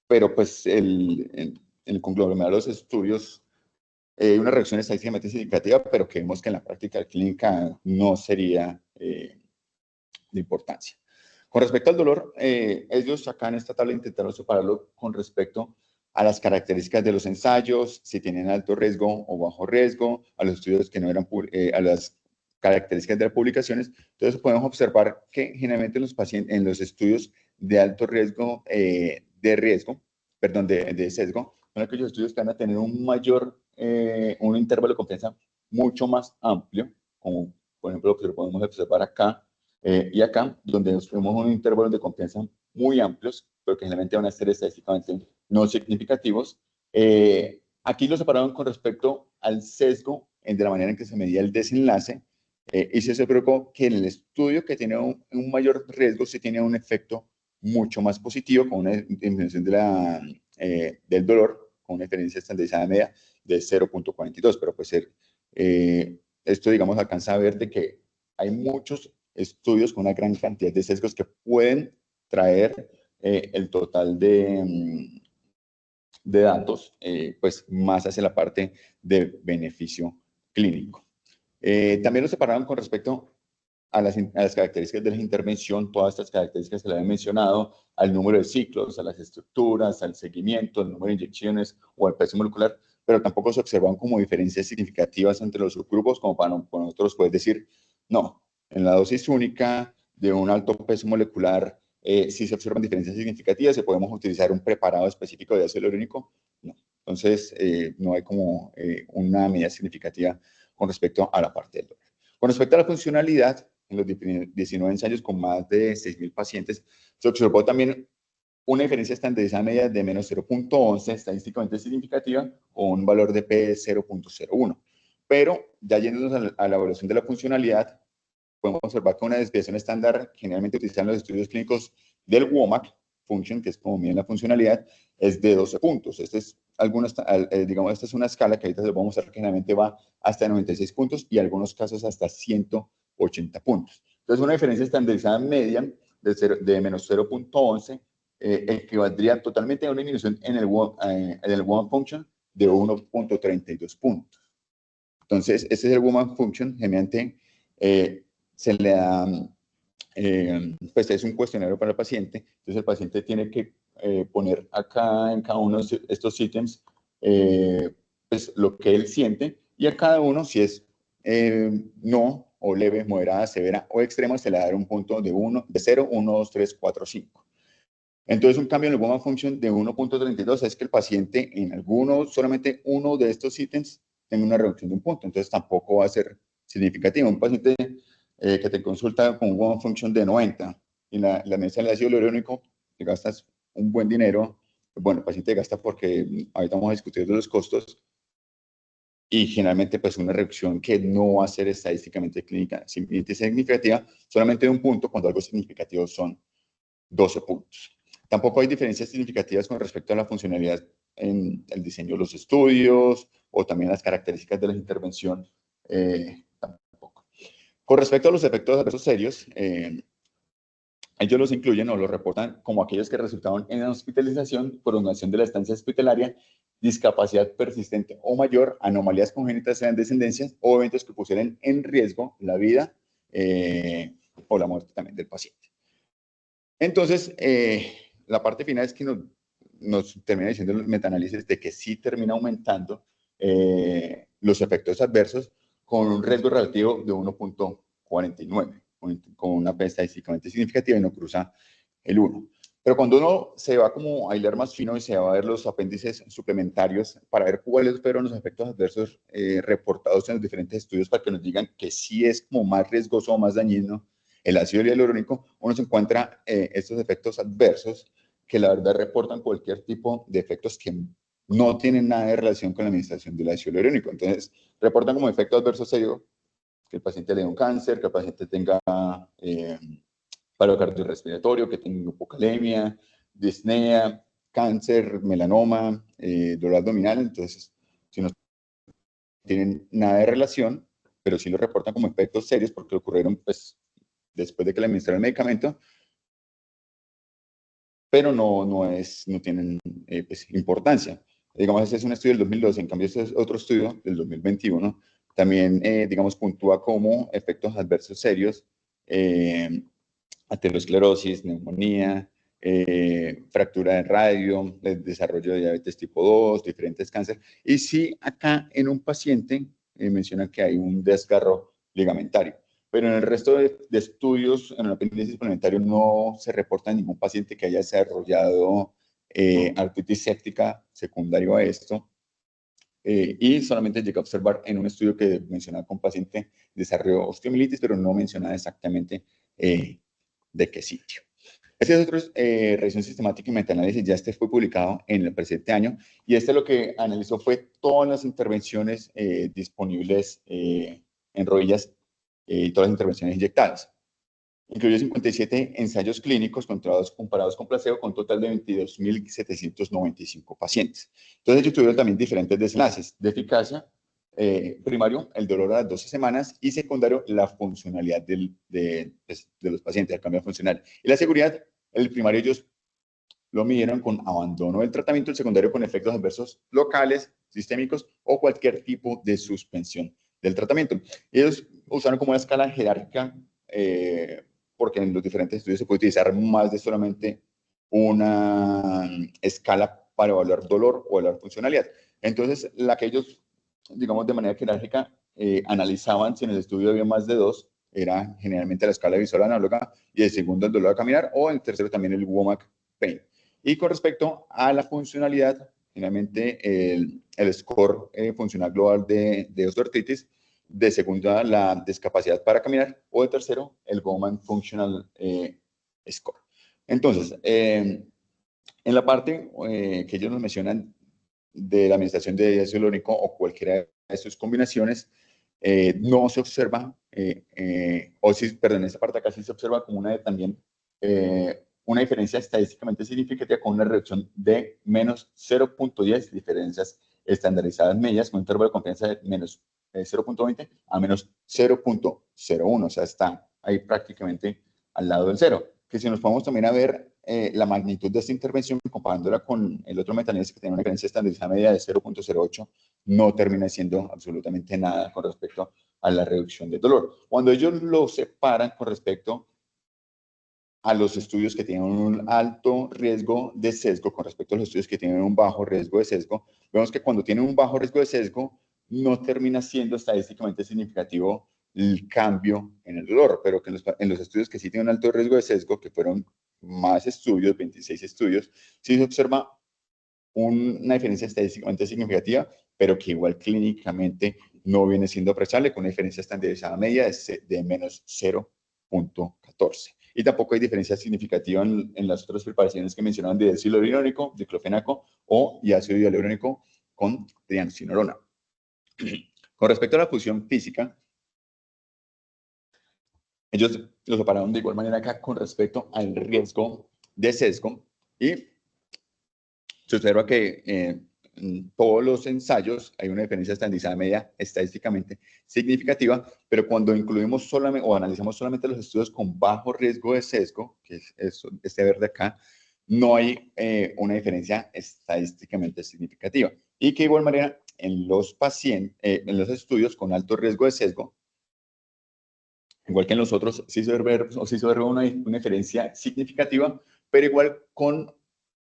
pero pues el conglomerado de los estudios, una reducción estadísticamente significativa, pero que vemos que en la práctica clínica no sería de importancia. Con respecto al dolor, ellos acá en esta tabla intentaron separarlo con respecto a las características de los ensayos, si tienen alto riesgo o bajo riesgo, a los estudios que no eran, a las características de las publicaciones. Entonces podemos observar que generalmente en los estudios de alto riesgo, de sesgo, son aquellos estudios que van a tener un intervalo de confianza mucho más amplio, como por ejemplo lo que podemos observar acá, y acá, donde tenemos un intervalo de confianza muy amplios, pero que generalmente van a ser estadísticamente no significativos. Aquí lo separaron con respecto al sesgo, de la manera en que se medía el desenlace, y se observó que en el estudio que tiene un mayor riesgo se tiene un efecto mucho más positivo, con una disminución del dolor, con una diferencia estandarizada media de 0.42, pero pues esto, digamos, alcanza a ver de que hay muchos estudios con una gran cantidad de sesgos que pueden traer el total de datos pues más hacia la parte de beneficio clínico. También lo separaron con respecto a las características de la intervención, todas estas características que le había mencionado, al número de ciclos, a las estructuras, al seguimiento, al número de inyecciones o al peso molecular, pero tampoco se observan como diferencias significativas entre los subgrupos, como para nosotros poder decir, no, en la dosis única de un alto peso molecular, si se observan diferencias significativas, si podemos utilizar un preparado específico de ácido hialurónico, no. Entonces, no hay como una medida significativa con respecto a la parte del dolor. Con respecto a la funcionalidad, en los 19 ensayos con más de 6.000 pacientes, se observó también una diferencia estandarizada media de menos 0.11, estadísticamente significativa, con un valor de P de 0.01. Pero ya yéndonos a la evaluación de la funcionalidad, podemos observar que una desviación estándar generalmente utilizada en los estudios clínicos del WOMAC, function, que es como miden la funcionalidad, es de 12 puntos. Esta es, digamos, esta es una escala que ahorita les voy a mostrar que generalmente va hasta 96 puntos y en algunos casos hasta 180 puntos. Entonces, una diferencia estandarizada media de menos 0.11 equivaldría totalmente a una disminución en el WOMAC function de 1.32 puntos. Entonces, este es el WOMAC function, generalmente se le da, pues es un cuestionario para el paciente, entonces el paciente tiene que poner acá en cada uno de estos ítems pues lo que él siente y a cada uno, si es no o leve, moderada, severa o extrema, se le da un punto de 0, 1, 2, 3, 4, 5. Entonces, un cambio en el WOMAC function de 1.32 es que el paciente en solamente uno de estos ítems tenga una reducción de un punto, entonces tampoco va a ser significativo. Un paciente que te consulta con un WOMAC function de 90 y la mesa del ácido hialurónico, te gastas un buen dinero, bueno, el paciente gasta porque ahorita vamos a discutir de los costos, y generalmente pues una reducción que no va a ser estadísticamente clínica significativa, solamente de un punto, cuando algo significativo son 12 puntos. Tampoco hay diferencias significativas con respecto a la funcionalidad en el diseño de los estudios o también las características de la intervención. Tampoco. Con respecto a los efectos adversos serios, ellos los incluyen o los reportan como aquellos que resultaron en hospitalización, prolongación de la estancia hospitalaria, discapacidad persistente o mayor, anomalías congénitas en descendencia o eventos que pusieran en riesgo la vida o la muerte también del paciente. Entonces, la parte final es que nos termina diciendo el metaanálisis de que sí termina aumentando los efectos adversos con un riesgo relativo de 1.49, con una P estadísticamente significativa y no cruza el 1. Pero cuando uno se va como a hilar más fino y se va a ver los apéndices suplementarios para ver cuáles fueron los efectos adversos reportados en los diferentes estudios para que nos digan que sí es como más riesgoso o más dañino el ácido hialurónico, uno se encuentra estos efectos adversos que la verdad reportan cualquier tipo de efectos que no tienen nada de relación con la administración del ácido hialurónico. Entonces, reportan como efecto adverso serio que el paciente le dé un cáncer, que el paciente tenga paro cardiorrespiratorio, que tenga hipocalemia, disnea, cáncer, melanoma, dolor abdominal. Entonces, si no tienen nada de relación, pero sí lo reportan como efectos serios porque ocurrieron pues después de que le administraron el medicamento, pero no tienen pues, importancia. Digamos, este es un estudio del 2012, en cambio este es otro estudio del 2021, también, digamos, puntúa como efectos adversos serios, aterosclerosis, neumonía, fractura de radio, desarrollo de diabetes tipo 2, diferentes cánceres, y sí acá en un paciente menciona que hay un desgarro ligamentario. Pero en el resto de estudios, en el apéndice suplementario, no se reporta ningún paciente que haya desarrollado artritis séptica secundario a esto. Y solamente llegué a observar en un estudio que mencionaba con paciente desarrolló osteomielitis, pero no mencionaba exactamente de qué sitio. Este es otro revisión sistemática y metaanálisis, ya este fue publicado en el presente año, y este lo que analizó fue todas las intervenciones disponibles en rodillas y todas las intervenciones inyectadas. Incluye 57 ensayos clínicos comparados con placebo con un total de 22.795 pacientes. Entonces ellos tuvieron también diferentes desenlaces de eficacia primario, el dolor a las 12 semanas, y secundario, la funcionalidad de los pacientes, el cambio funcional. Y la seguridad, el primario ellos lo midieron con abandono del tratamiento, el secundario con efectos adversos locales, sistémicos o cualquier tipo de suspensión del tratamiento. Ellos usaron como una escala jerárquica, porque en los diferentes estudios se puede utilizar más de solamente una escala para evaluar dolor o evaluar funcionalidad. Entonces, la que ellos, digamos, de manera jerárquica, analizaban si en el estudio había más de dos, era generalmente la escala visual análoga, y el segundo el dolor a caminar, o el tercero también el WOMAC pain. Y con respecto a la funcionalidad, finalmente el score funcional global de osteoartritis, de segunda la discapacidad para caminar, o de tercero el Bowman Functional Score. Entonces, en la parte que ellos nos mencionan de la administración de ácido hialurónico o cualquiera de sus combinaciones, no se observa, o sí, perdón, en esta parte acá sí se observa como también una diferencia estadísticamente significativa con una reducción de menos 0.10 diferencias estandarizadas medias con un intervalo de confianza de menos 0.20 a menos 0.01, o sea, está ahí prácticamente al lado del cero. Que si nos podemos también a ver la magnitud de esta intervención comparándola con el otro metanálisis que tiene una diferencia estandarizada media de 0.08, no termina siendo absolutamente nada con respecto a la reducción del dolor. Cuando ellos lo separan con respecto a los estudios que tienen un alto riesgo de sesgo con respecto a los estudios que tienen un bajo riesgo de sesgo, vemos que cuando tienen un bajo riesgo de sesgo no termina siendo estadísticamente significativo el cambio en el dolor, pero que en los estudios que sí tienen un alto riesgo de sesgo, que fueron más estudios, 26 estudios, sí se observa una diferencia estadísticamente significativa, pero que igual clínicamente no viene siendo apreciable, con una diferencia estandarizada media de menos 0.14. Y tampoco hay diferencia significativa en las otras preparaciones que mencionaban de ácido hialurónico, diclofenaco o ácido hialurónico con triamcinolona. Con respecto a la fusión física, ellos lo separaron de igual manera acá con respecto al riesgo de sesgo, y se observa que en todos los ensayos hay una diferencia estandarizada media estadísticamente significativa, pero cuando incluimos solamente o analizamos solamente los estudios con bajo riesgo de sesgo, que es este verde acá, no hay una diferencia estadísticamente significativa. Y que de igual manera en los pacientes, en los estudios con alto riesgo de sesgo, igual que en los otros, sí se observa una diferencia significativa, pero igual con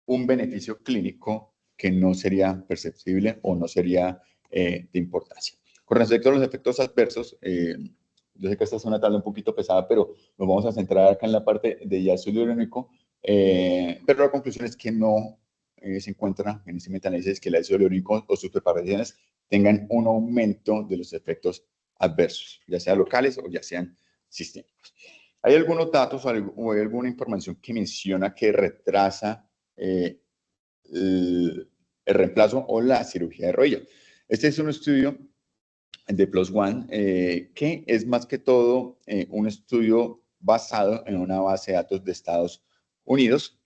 un beneficio clínico que no sería perceptible o no sería de importancia. Con respecto a los efectos adversos, yo sé que esta es una tabla un poquito pesada, pero nos vamos a centrar acá en la parte de ácido hialurónico, pero la conclusión es que no se encuentra en este metaanálisis que el ácido hialurónico o sus preparaciones tengan un aumento de los efectos adversos, ya sean locales o ya sean sistémicos. ¿Hay algunos datos o hay alguna información que menciona que retrasa el reemplazo o la cirugía de rodilla? Este es un estudio de Plus One que es más que todo un estudio basado en una base de datos de Estados Unidos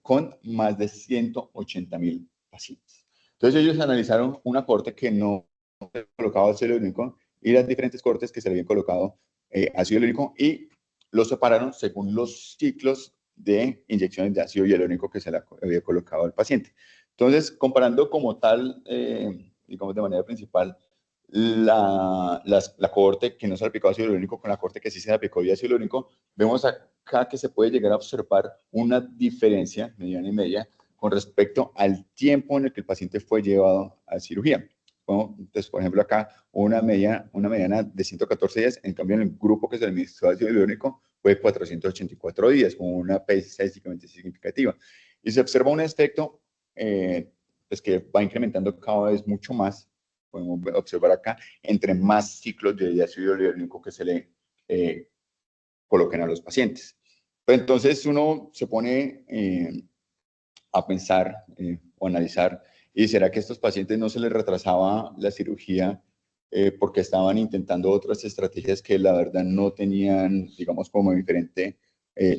con más de 180,000 pacientes. Entonces ellos analizaron una corte que no se colocaba ácido hialurónico y las diferentes cortes que se le habían colocado ácido hialurónico, y los separaron según los ciclos de inyecciones de ácido hialurónico que se le había colocado al paciente. Entonces, comparando como tal, digamos de manera principal, la cohorte que no se le aplicó ácido hialurónico con la cohorte que sí se le aplicó ácido hialurónico, vemos acá que se puede llegar a observar una diferencia mediana y media con respecto al tiempo en el que el paciente fue llevado a cirugía. Bueno, entonces, por ejemplo, acá una mediana de 114 días, en cambio en el grupo que se le administró ácido hialurónico fue 484 días, con una P estadísticamente significativa. Y se observa un efecto pues que va incrementando cada vez mucho más, podemos observar acá, entre más ciclos de ácido hialurónico que se le coloquen a los pacientes. Pero entonces uno se pone a pensar o analizar, ¿y será que a estos pacientes no se les retrasaba la cirugía porque estaban intentando otras estrategias que la verdad no tenían, digamos, como diferente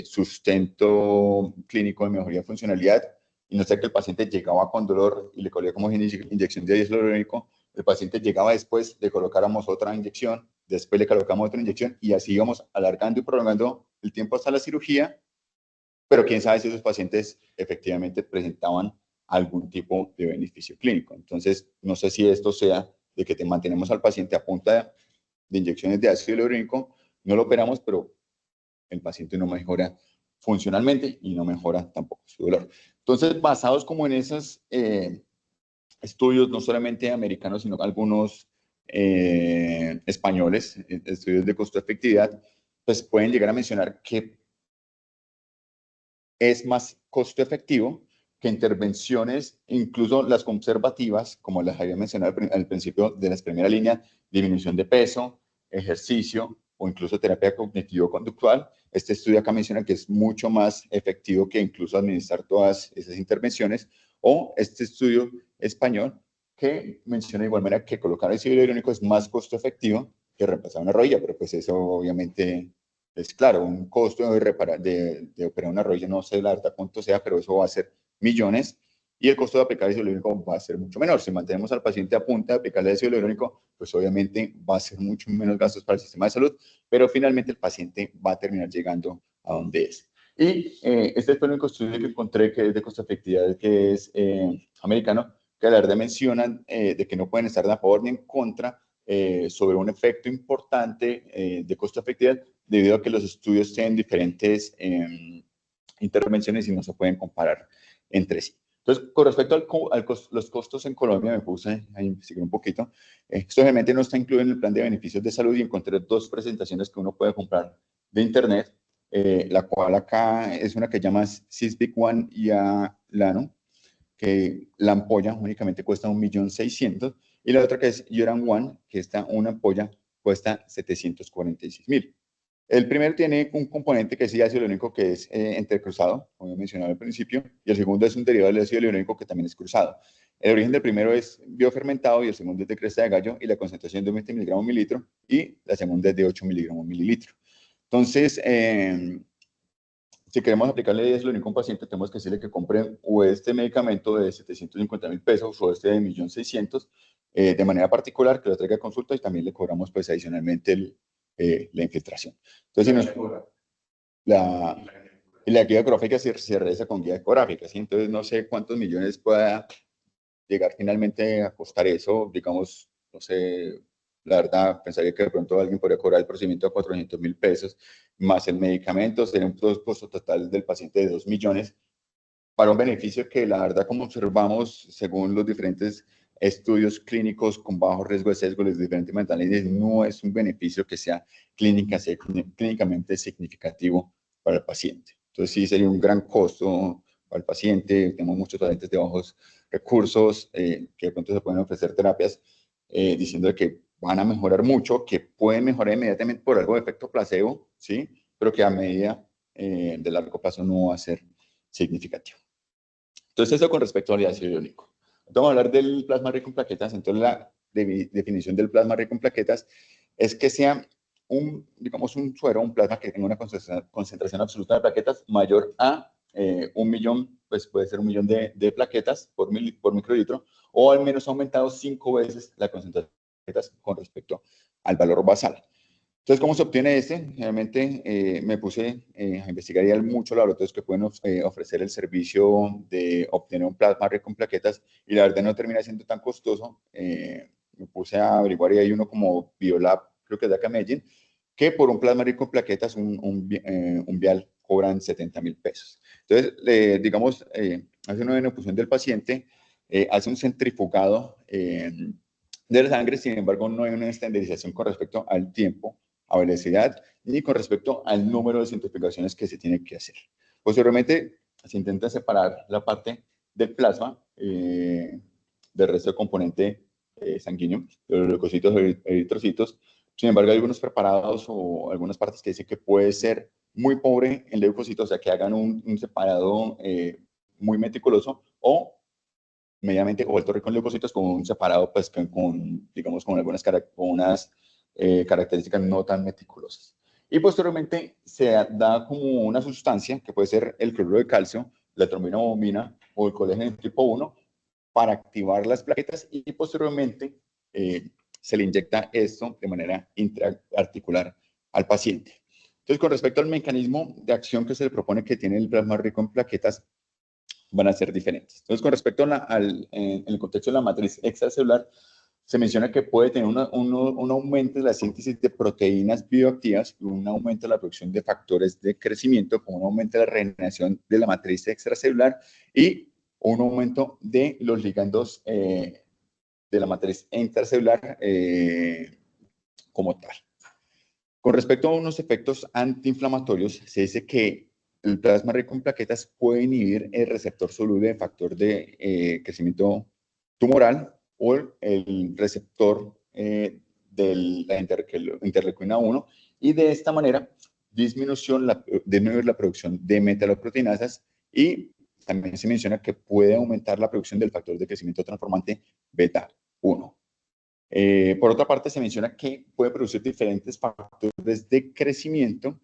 sustento clínico de mejoría de funcionalidad? Y no sé, que el paciente llegaba con dolor y le colía como inyección de ácido hialurónico, el paciente llegaba después, le colocáramos otra inyección, después le colocamos otra inyección y así íbamos alargando y prolongando el tiempo hasta la cirugía, pero quién sabe si esos pacientes efectivamente presentaban algún tipo de beneficio clínico. Entonces, no sé si esto sea de que te mantenemos al paciente a punta de inyecciones de ácido hialurónico, no lo operamos, pero el paciente no mejora funcionalmente y no mejora tampoco su dolor. Entonces, basados como en esos estudios, no solamente americanos, sino algunos españoles, estudios de costo-efectividad, pues pueden llegar a mencionar que es más costo efectivo que intervenciones, incluso las conservativas, como las había mencionado al principio de las primeras líneas, disminución de peso, ejercicio o incluso terapia cognitivo-conductual. Este estudio acá menciona que es mucho más efectivo que incluso administrar todas esas intervenciones, o este estudio español que menciona de igual manera que colocar ácido hialurónico es más costo efectivo que reemplazar una rodilla, pero pues eso obviamente es claro, un costo de operar una rodilla, no sé la verdad cuánto sea, pero eso va a ser millones, y el costo de aplicar ácido hialurónico va a ser mucho menor. Si mantenemos al paciente a punta de aplicarle ácido hialurónico, pues obviamente va a ser mucho menos gastos para el sistema de salud, pero finalmente el paciente va a terminar llegando a donde es. Y este es el único estudio que encontré que es de costo efectividad, que es americano, que la verdad mencionan de que no pueden estar a favor ni en contra sobre un efecto importante de costo efectividad, debido a que los estudios tienen diferentes intervenciones y no se pueden comparar entre sí. Entonces, con respecto los costos en Colombia, me puse a investigar un poquito. Esto obviamente no está incluido en el plan de beneficios de salud y encontré dos presentaciones que uno puede comprar de internet, la cual acá es una que llama Sysbic One y Lano, que la ampolla únicamente cuesta 1.600.000, y la otra que es Yoran One, que una ampolla cuesta 746.000. El primero tiene un componente que es ácido hialurónico, que es entrecruzado, como he mencionado al principio, y el segundo es un derivado del ácido hialurónico que también es cruzado. El origen del primero es biofermentado y el segundo es de cresta de gallo, y la concentración es de 20 miligramos mililitro, y la segunda es de 8 miligramos mililitro. Entonces, si queremos aplicarle ácido hialurónico a un paciente, tenemos que decirle que compre o este medicamento de 750.000 pesos o este de 1.600.000 de manera particular, que lo traiga a consulta, y también le cobramos pues adicionalmente la infiltración. Entonces, si nos, la, y la guía ecográfica se realiza con guía ecográfica, ¿sí? Entonces no sé cuántos millones pueda llegar finalmente a costar eso, digamos, no sé, la verdad, pensaría que de pronto alguien podría cobrar el procedimiento a 400.000 pesos, más el medicamento, sería un costo total del paciente de 2 millones, para un beneficio que la verdad, como observamos, según los diferentes estudios clínicos con bajo riesgo de sesgo, los diferentes metaanálisis, no es un beneficio que sea clínicamente significativo para el paciente. Entonces sí sería un gran costo para el paciente. Tenemos muchos pacientes de bajos recursos que de pronto se pueden ofrecer terapias diciendo que van a mejorar mucho, que pueden mejorar inmediatamente por algo de efecto placebo, ¿sí? Pero que a medida de largo plazo no va a ser significativo. Entonces, eso con respecto al ácido hialurónico. Vamos a hablar del plasma rico en plaquetas. Entonces, la definición del plasma rico en plaquetas es que sea digamos, un suero, un plasma que tenga una concentración absoluta de plaquetas mayor a 1.000.000, pues puede ser 1.000.000 de plaquetas por microlitro, o al menos aumentado 5 veces la concentración de plaquetas con respecto al valor basal. Entonces, ¿cómo se obtiene este? Realmente me puse a investigar, y hay muchos laboratorios que pueden ofrecer el servicio de obtener un plasma rico en plaquetas, y la verdad no termina siendo tan costoso. Me puse a averiguar y hay uno como Biolab, creo que es de acá en Medellín, que por un plasma rico en plaquetas, un vial, cobran 70.000 pesos. Entonces, digamos, hace una infusión del paciente, hace un centrifugado de la sangre, sin embargo, no hay una estandarización con respecto al tiempo, a velocidad, ni con respecto al número de centrifugaciones que se tiene que hacer. Posteriormente, se intenta separar la parte del plasma del resto del componente sanguíneo, de los leucocitos o eritrocitos. Sin embargo, hay algunos preparados o algunas partes que dicen que puede ser muy pobre en leucocitos, o sea, que hagan un separado muy meticuloso, o medianamente vuelto rico en leucocitos con un separado, pues, digamos, con algunas con unas características no tan meticulosas. Y posteriormente se da como una sustancia que puede ser el cloruro de calcio, la trombinobomina o el colágeno tipo 1 para activar las plaquetas, y posteriormente se le inyecta esto de manera intraarticular al paciente. Entonces, con respecto al mecanismo de acción que se le propone que tiene el plasma rico en plaquetas, van a ser diferentes. Entonces, con respecto en el contexto de la matriz extracelular, se menciona que puede tener un aumento de la síntesis de proteínas bioactivas y un aumento de la producción de factores de crecimiento, como un aumento de la regeneración de la matriz extracelular y un aumento de los ligandos de la matriz intracelular como tal. Con respecto a unos efectos antiinflamatorios, se dice que el plasma rico en plaquetas puede inhibir el receptor soluble de factor de crecimiento tumoral o el receptor de la interleucina 1 y de esta manera disminuir la producción de metaloproteinasas y también se menciona que puede aumentar la producción del factor de crecimiento transformante beta 1. Por otra parte, se menciona que puede producir diferentes factores de crecimiento,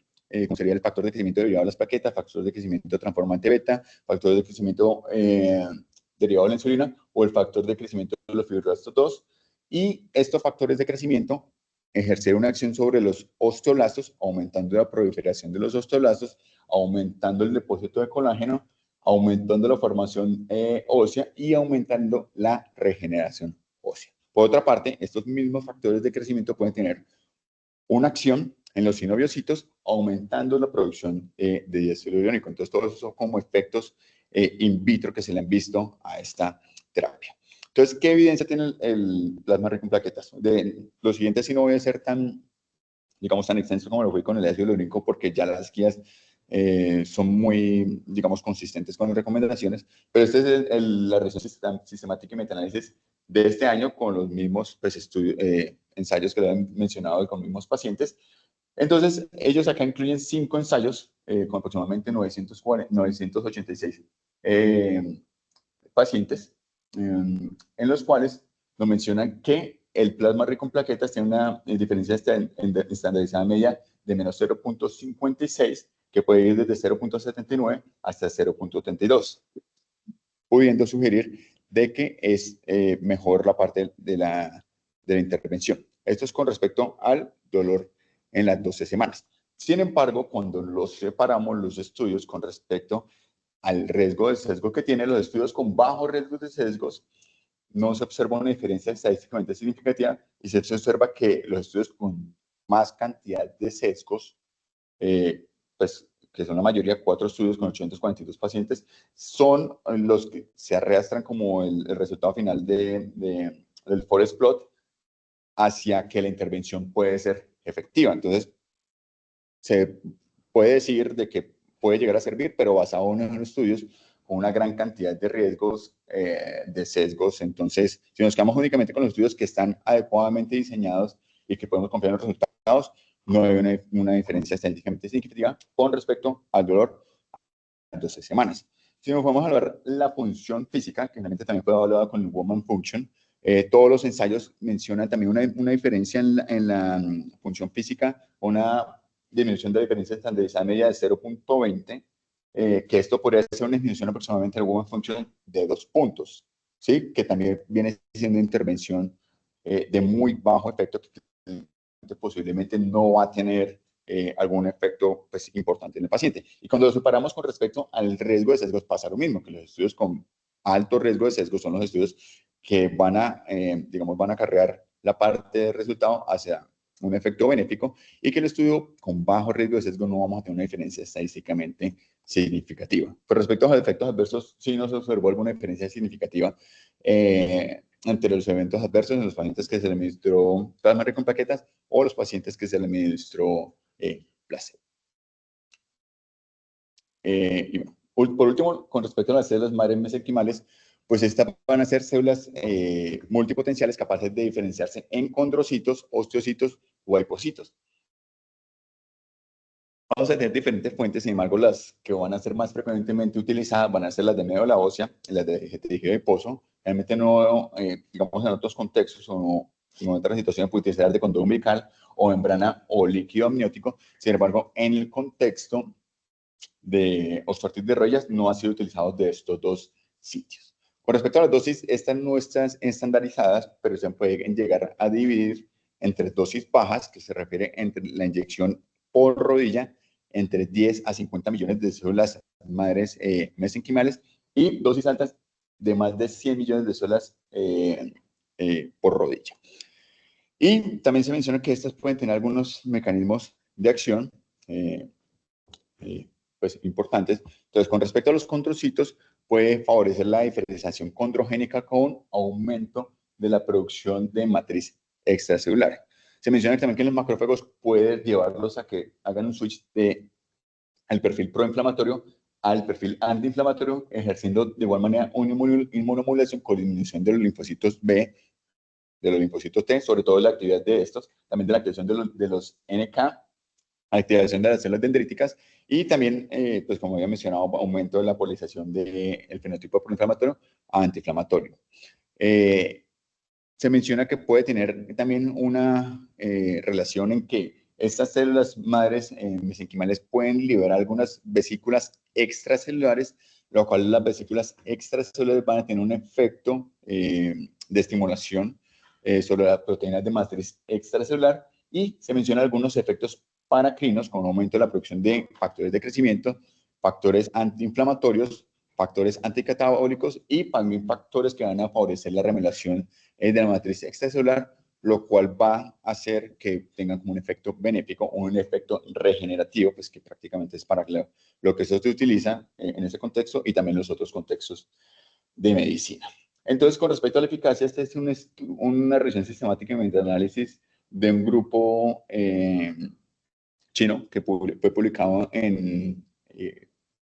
como sería el factor de crecimiento derivado de las plaquetas, factor de crecimiento transformante beta, factor de crecimiento derivado de la insulina o el factor de crecimiento de los fibroblastos 2. Y estos factores de crecimiento ejercer una acción sobre los osteoblastos, aumentando la proliferación de los osteoblastos, aumentando el depósito de colágeno, aumentando la formación ósea y aumentando la regeneración ósea. Por otra parte, estos mismos factores de crecimiento pueden tener una acción en los sinoviocitos, aumentando la producción de diéster iónico. Entonces, todos esos son como efectos in vitro que se le han visto a esta terapia. Entonces, ¿qué evidencia tiene el plasma rico en plaquetas? Lo siguiente, si no voy a ser tan, digamos, tan extenso como lo fui con el ácido hialurónico, porque ya las guías son muy, digamos, consistentes con las recomendaciones, pero esta es la revisión sistemática y metaanálisis de este año con los mismos pues, ensayos que le han mencionado y con los mismos pacientes. Entonces, ellos acá incluyen 5 ensayos con aproximadamente 986 pacientes, en los cuales nos mencionan que el plasma rico en plaquetas tiene una diferencia estandarizada media de menos 0.56, que puede ir desde 0.79 hasta 0.32, pudiendo sugerir de que es mejor la parte de la intervención. Esto es con respecto al dolor en las 12 semanas. Sin embargo, cuando los separamos los estudios con respecto al riesgo de sesgo que tienen los estudios con bajos riesgos de sesgos, no se observa una diferencia estadísticamente significativa y se observa que los estudios con más cantidad de sesgos, pues que son la mayoría, 4 estudios con 842 pacientes, son los que se arrastran como el resultado final del forest plot hacia que la intervención puede ser efectiva. Entonces, se puede decir de que puede llegar a servir, pero basado en estudios con una gran cantidad de riesgos, de sesgos. Entonces, si nos quedamos únicamente con los estudios que están adecuadamente diseñados y que podemos confiar en los resultados, no hay una diferencia estadísticamente significativa con respecto al dolor a 12 semanas. Si nos vamos a ver la función física, que generalmente también fue evaluada con el Woman Function, todos los ensayos mencionan también una diferencia en la función física, una disminución de diferencia estandarizada media de 0.20, que esto podría ser una disminución aproximadamente del Woman Function de 2 puntos, ¿sí? Que también viene siendo una intervención de muy bajo efecto, que posiblemente no va a tener algún efecto pues, importante en el paciente. Y cuando lo separamos con respecto al riesgo de sesgos, pasa lo mismo, que los estudios con alto riesgo de sesgos son los estudios que van a, digamos, van a acarrear la parte del resultado hacia un efecto benéfico y que el estudio con bajo riesgo de sesgo no vamos a tener una diferencia estadísticamente significativa. Con respecto a los efectos adversos, sí no se observó alguna diferencia significativa entre los eventos adversos en los pacientes que se le administró plasma rico en plaquetas o los pacientes que se le administró placebo. Y bueno, por último, con respecto a las células madre mesenquimales, pues estas van a ser células multipotenciales capaces de diferenciarse en condrocitos, osteocitos o adipocitos. Vamos a tener diferentes fuentes, sin embargo, las que van a ser más frecuentemente utilizadas van a ser las de médula ósea, las de tejido adiposo. Realmente no, digamos, en otros contextos o en otras situaciones puede utilizar de condón umbilical o membrana o líquido amniótico. Sin embargo, en el contexto de osteoartritis de rodillas no ha sido utilizado de estos dos sitios. Con respecto a las dosis, estas no están estandarizadas, pero se pueden llegar a dividir entre dosis bajas, que se refiere entre la inyección por rodilla, entre 10 a 50 millones de células madres mesenquimales, y dosis altas de más de 100 millones de células por rodilla. Y también se menciona que estas pueden tener algunos mecanismos de acción pues, importantes. Entonces, con respecto a los condrocitos, puede favorecer la diferenciación condrogénica con aumento de la producción de matriz extracelular. Se menciona también que los macrófagos pueden llevarlos a que hagan un switch al perfil proinflamatorio al perfil antiinflamatorio, ejerciendo de igual manera una inmunomodulación con disminución de los linfocitos B, de los linfocitos T, sobre todo la actividad de estos, también de la activación de los NK, activación de las células dendríticas y también, pues como había mencionado, aumento de la polarización del fenotipo proinflamatorio a antiinflamatorio. Se menciona que puede tener también una relación en que estas células madres mesenquimales pueden liberar algunas vesículas extracelulares, lo cual las vesículas extracelulares van a tener un efecto de estimulación sobre las proteínas de matriz extracelular, y se mencionan algunos efectos paracrinos con aumento de la producción de factores de crecimiento, factores antiinflamatorios, factores anticatabólicos y también factores que van a favorecer la remelación de la matriz extracelular, lo cual va a hacer que tengan como un efecto benéfico o un efecto regenerativo, pues que prácticamente es para lo que se utiliza en ese contexto y también en los otros contextos de medicina. Entonces, con respecto a la eficacia, esta es una revisión sistemática y meta-análisis de un grupo chino que fue publicado en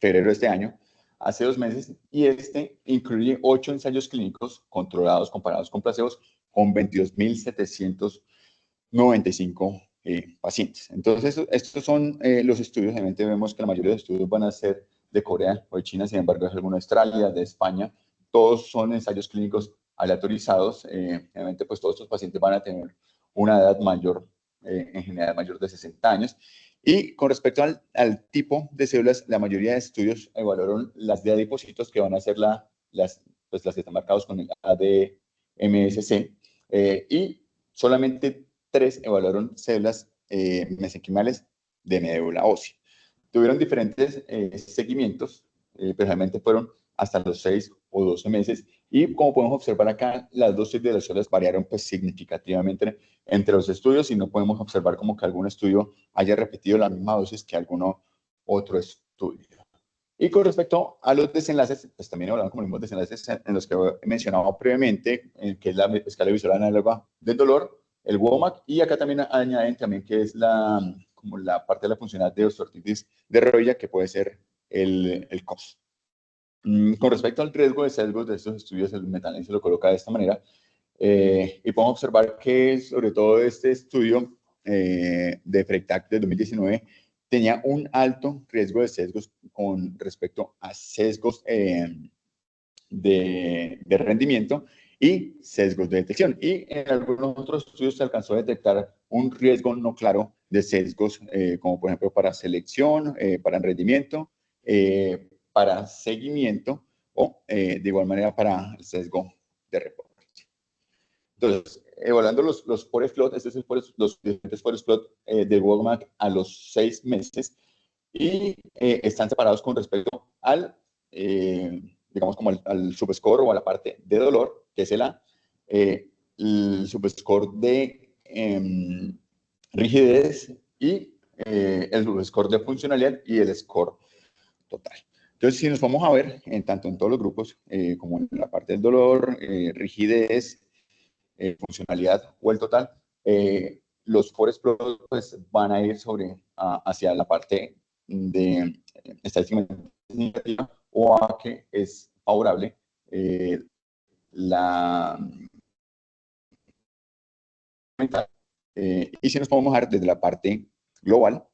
febrero de este año, hace 2 meses, y este incluye 8 ensayos clínicos controlados comparados con placebos con 22.795 pacientes. Entonces, estos son los estudios. Obviamente vemos que la mayoría de los estudios van a ser de Corea o de China, sin embargo, es alguna de Australia, de España. Todos son ensayos clínicos aleatorizados. Obviamente, pues todos estos pacientes van a tener una edad mayor, en general mayor de 60 años. Y con respecto al tipo de células, la mayoría de estudios evaluaron las de adipocitos, que van a ser las que están marcados con el ADMSC, y solamente 3 evaluaron células mesenquimales de médula ósea. Tuvieron diferentes seguimientos, pero realmente fueron hasta los 6 o 12 meses, y como podemos observar acá, las dosis de las células variaron pues significativamente entre los estudios, y no podemos observar como que algún estudio haya repetido la misma dosis que alguno otro estudio. Y con respecto a los desenlaces, pues también hablamos como los mismos desenlaces en los que he mencionado previamente, que es la escala visual análoga del dolor, el WOMAC, y acá también añaden también que es como la parte de la funcionalidad de osteoartritis de rodilla, que puede ser el COS. Con respecto al riesgo de sesgos de estos estudios, el meta-análisis lo coloca de esta manera, y podemos observar que sobre todo este estudio de FREITAC de 2019 tenía un alto riesgo de sesgos con respecto a sesgos de rendimiento y sesgos de detección. Y en algunos otros estudios se alcanzó a detectar un riesgo no claro de sesgos, como por ejemplo para selección, para rendimiento, para seguimiento o de igual manera para el sesgo de reporte. Entonces, evaluando los forest plot, estos son los diferentes forest plot del WOMAC a los 6 meses, y están separados con respecto al, digamos, como al subscore o a la parte de dolor, que es el subscore de rigidez, y el subscore de funcionalidad y el score total. Entonces, si nos vamos a ver, tanto en todos los grupos, como en la parte del dolor, rigidez, funcionalidad o el total, los forest plots pues, van a ir hacia la parte de estadísticamente significativa o a que es favorable la mental. Y si nos podemos ver desde la parte global,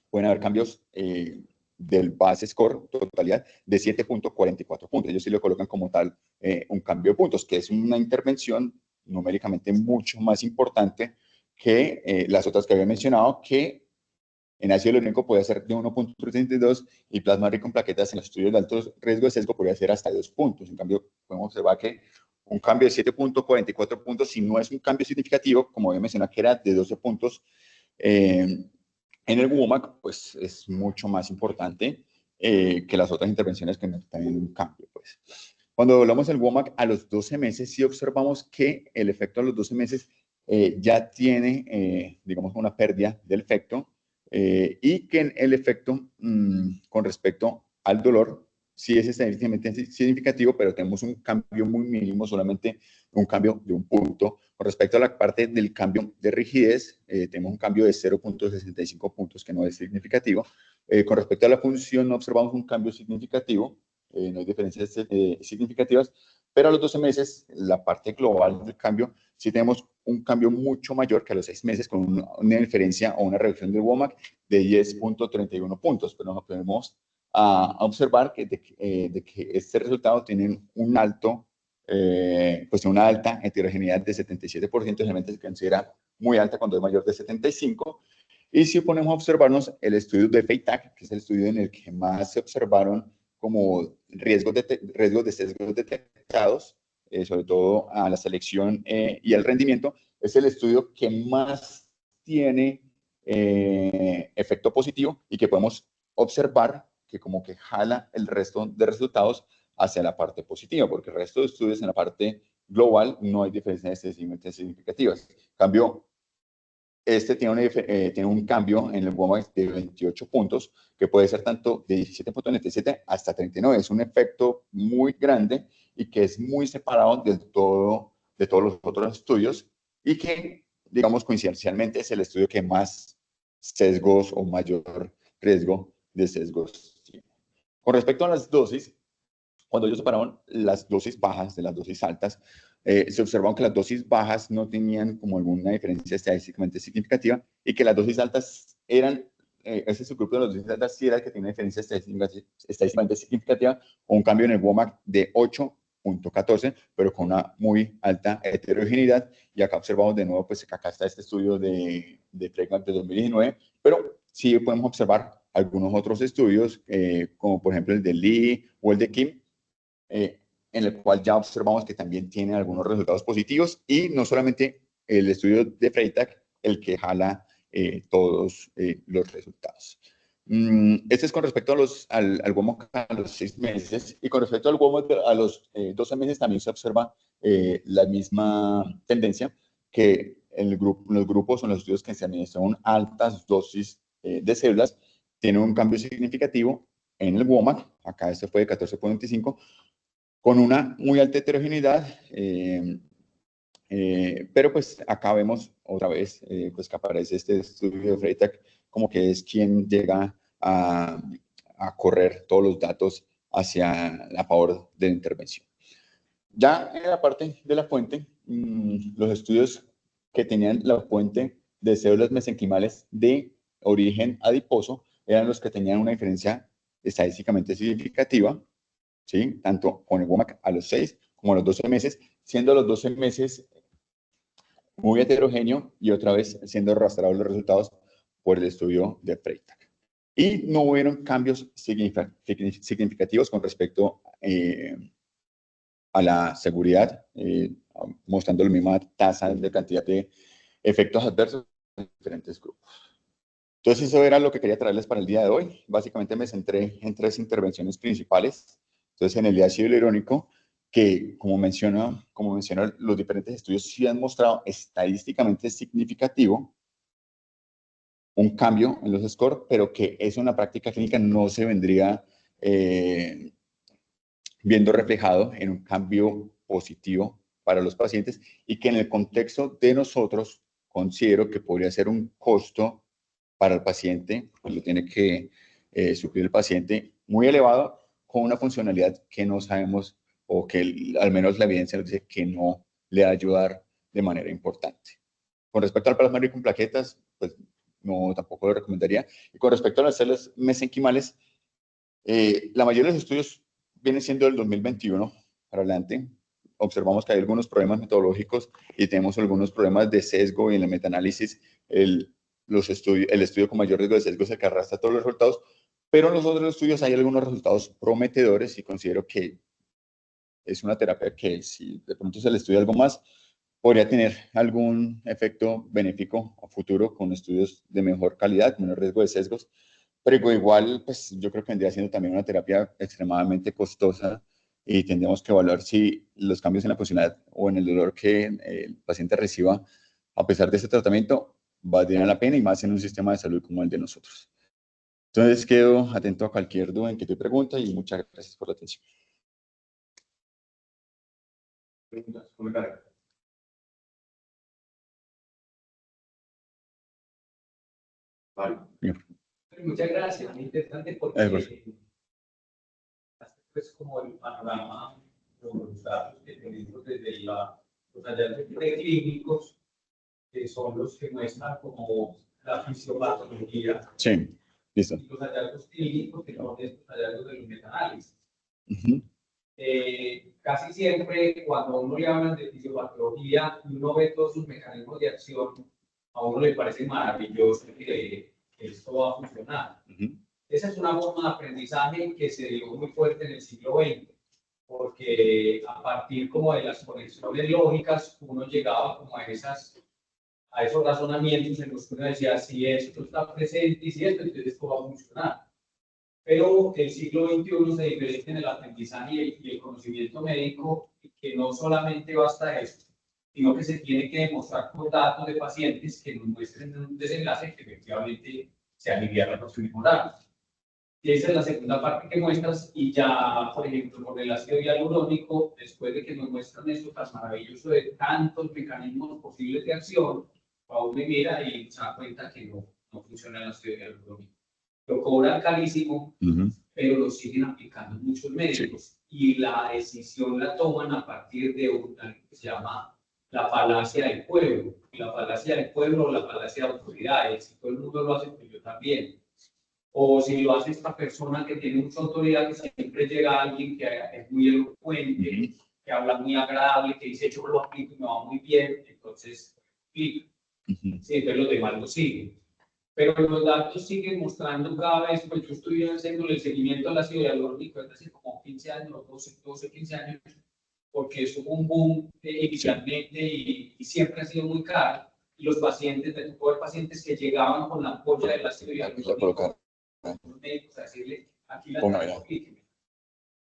pueden haber cambios del base score totalidad de 7.44 puntos. Ellos sí lo colocan como tal un cambio de puntos, que es una intervención numéricamente mucho más importante que las otras que había mencionado, que en ácido hialurónico puede ser de 1.32 y plasma rico en plaquetas en los estudios de alto riesgo de sesgo podría ser hasta 2 puntos. En cambio, podemos observar que un cambio de 7.44 puntos, si no es un cambio significativo, como había mencionado que era de 12 puntos, en el WOMAC, pues es mucho más importante que las otras intervenciones que no tienen un cambio, pues. Cuando hablamos del WOMAC a los 12 meses, sí observamos que el efecto a los 12 meses ya tiene, digamos, una pérdida del efecto y que el efecto con respecto al dolor sí es estadísticamente significativo, pero tenemos un cambio muy mínimo, solamente un cambio de 1 punto. Con respecto a la parte del cambio de rigidez, tenemos un cambio de 0.65 puntos, que no es significativo. Con respecto a la función, no observamos un cambio significativo, no hay diferencias significativas, pero a los 12 meses, la parte global del cambio, sí tenemos un cambio mucho mayor que a los 6 meses, con una diferencia o una reducción del WOMAC de 10.31 puntos, pero nos podemos observar que, de que este resultado tiene un alto, pues una alta heterogeneidad de 77%, realmente se considera muy alta cuando es mayor de 75%. Y si ponemos a observarnos el estudio de FEITAC, que es el estudio en el que más se observaron como riesgos de sesgos detectados, sobre todo a la selección y al rendimiento, es el estudio que más tiene efecto positivo y que podemos observar que como que jala el resto de resultados hacia la parte positiva, porque el resto de estudios en la parte global no hay diferencias significativas. En cambio, este tiene un cambio en el WOMAC de 28 puntos, que puede ser tanto de 17.97 hasta 39. Es un efecto muy grande y que es muy separado de todos los otros estudios y que, digamos, coincidencialmente es el estudio que más sesgos o mayor riesgo de sesgos tiene. Con respecto a las dosis, cuando ellos separaron las dosis bajas de las dosis altas, se observaron que las dosis bajas no tenían como alguna diferencia estadísticamente significativa y que las dosis altas eran, ese subgrupo de las dosis altas sí era el que tiene diferencia estadísticamente significativa, con un cambio en el WOMAC de 8.14, pero con una muy alta heterogeneidad. Y acá observamos de nuevo, pues acá está este estudio de Freiman de 2019, pero sí podemos observar algunos otros estudios, como por ejemplo el de Lee o el de Kim, en el cual ya observamos que también tiene algunos resultados positivos y no solamente el estudio de Freitag el que jala todos los resultados. Este es con respecto al WOMAC a los 6 meses y con respecto al WOMAC a los 12 meses también se observa la misma tendencia que los grupos o los estudios que se administran altas dosis de células tienen un cambio significativo en el WOMAC, acá este fue de 14.25, con una muy alta heterogeneidad, pero pues acá vemos otra vez pues que aparece este estudio de Freitag como que es quien llega a correr todos los datos hacia a favor de la intervención. Ya en la parte de la fuente, los estudios que tenían la fuente de células mesenquimales de origen adiposo eran los que tenían una diferencia estadísticamente significativa, ¿sí? Tanto con el WOMAC a los 6 como a los 12 meses, siendo los 12 meses muy heterogéneo y otra vez siendo arrastrados los resultados por el estudio de Freitag. Y no hubieron cambios significativos con respecto a la seguridad, mostrando la misma tasa de cantidad de efectos adversos en diferentes grupos. Entonces, eso era lo que quería traerles para el día de hoy. Básicamente me centré en 3 intervenciones principales. Entonces, en el de ácido hialurónico, que como menciono, los diferentes estudios sí han mostrado estadísticamente significativo un cambio en los scores, pero que eso en la práctica clínica no se vendría viendo reflejado en un cambio positivo para los pacientes y que en el contexto de nosotros considero que podría ser un costo para el paciente, pues lo tiene que suplir el paciente muy elevado con una funcionalidad que no sabemos o que al menos la evidencia nos dice que no le va a ayudar de manera importante. Con respecto al plasma rico en plaquetas, pues no, tampoco lo recomendaría. Y con respecto a las células mesenquimales, la mayoría de los estudios vienen siendo del 2021 para adelante. Observamos que hay algunos problemas metodológicos y tenemos algunos problemas de sesgo y en el metaanálisis el estudio con mayor riesgo de sesgo es el que arrastra todos los resultados, pero en los otros estudios hay algunos resultados prometedores y considero que es una terapia que si de pronto se le estudia algo más, podría tener algún efecto benéfico a futuro con estudios de mejor calidad, menor riesgo de sesgos, pero igual, pues yo creo que vendría siendo también una terapia extremadamente costosa y tendríamos que evaluar si los cambios en la funcionalidad o en el dolor que el paciente reciba a pesar de este tratamiento valdría la pena y más en un sistema de salud como el de nosotros. Entonces quedo atento a cualquier duda en que te pregunte y muchas gracias por la atención. Vale. Bien. Muchas gracias, muy interesante porque pues como el panorama, los datos que tenemos desde los hallazgos preclínicos, que son los que muestran como la fisiopatología. Sí, listo. Y los hallazgos clínicos, que son estos hallazgos de los metaanálisis. Casi siempre, cuando uno le hablan de fisiopatología y uno ve todos sus mecanismos de acción, a uno le parece maravilloso que esto va a funcionar. Esa es una forma de aprendizaje que se dio muy fuerte en el siglo XX, porque a partir como de las conexiones lógicas, uno llegaba como a esos razonamientos en los que uno decía, si esto está presente y si esto, entonces esto va a funcionar. Pero el siglo XXI se diferencia en el aprendizaje y el conocimiento médico, que no solamente basta eso, sino que se tiene que demostrar con datos de pacientes que nos muestren un desenlace que efectivamente se aliviaron los primorales. Y esa es la segunda parte que muestras, y ya, por ejemplo, con el ácido hialurónico, después de que nos muestran esto tan maravilloso de tantos mecanismos posibles de acción, uno mira y se da cuenta que no funciona el ácido hialurónico. Lo cobran carísimo, pero lo siguen aplicando muchos médicos. Y la decisión la toman a partir de algo que se llama la falacia del pueblo. La falacia del pueblo o la falacia de autoridades. Si todo el mundo lo hace, pues yo también. O si lo hace esta persona que tiene mucha autoridad, que siempre llega alguien que es muy elocuente, que habla muy agradable, que dice yo lo aplico y me va muy bien, entonces aplica. Sí, entonces los demás lo siguen. Pero los datos siguen mostrando cada vez, pues yo estoy haciendo el seguimiento al ácido hialurónico desde hace como 15 años, 12, 15 años, porque es un boom inicialmente y siempre ha sido muy caro. Y los pacientes, de tu pacientes que llegaban con la ampolla del ácido hialurónico, los médicos a decirle, aquí la tengo,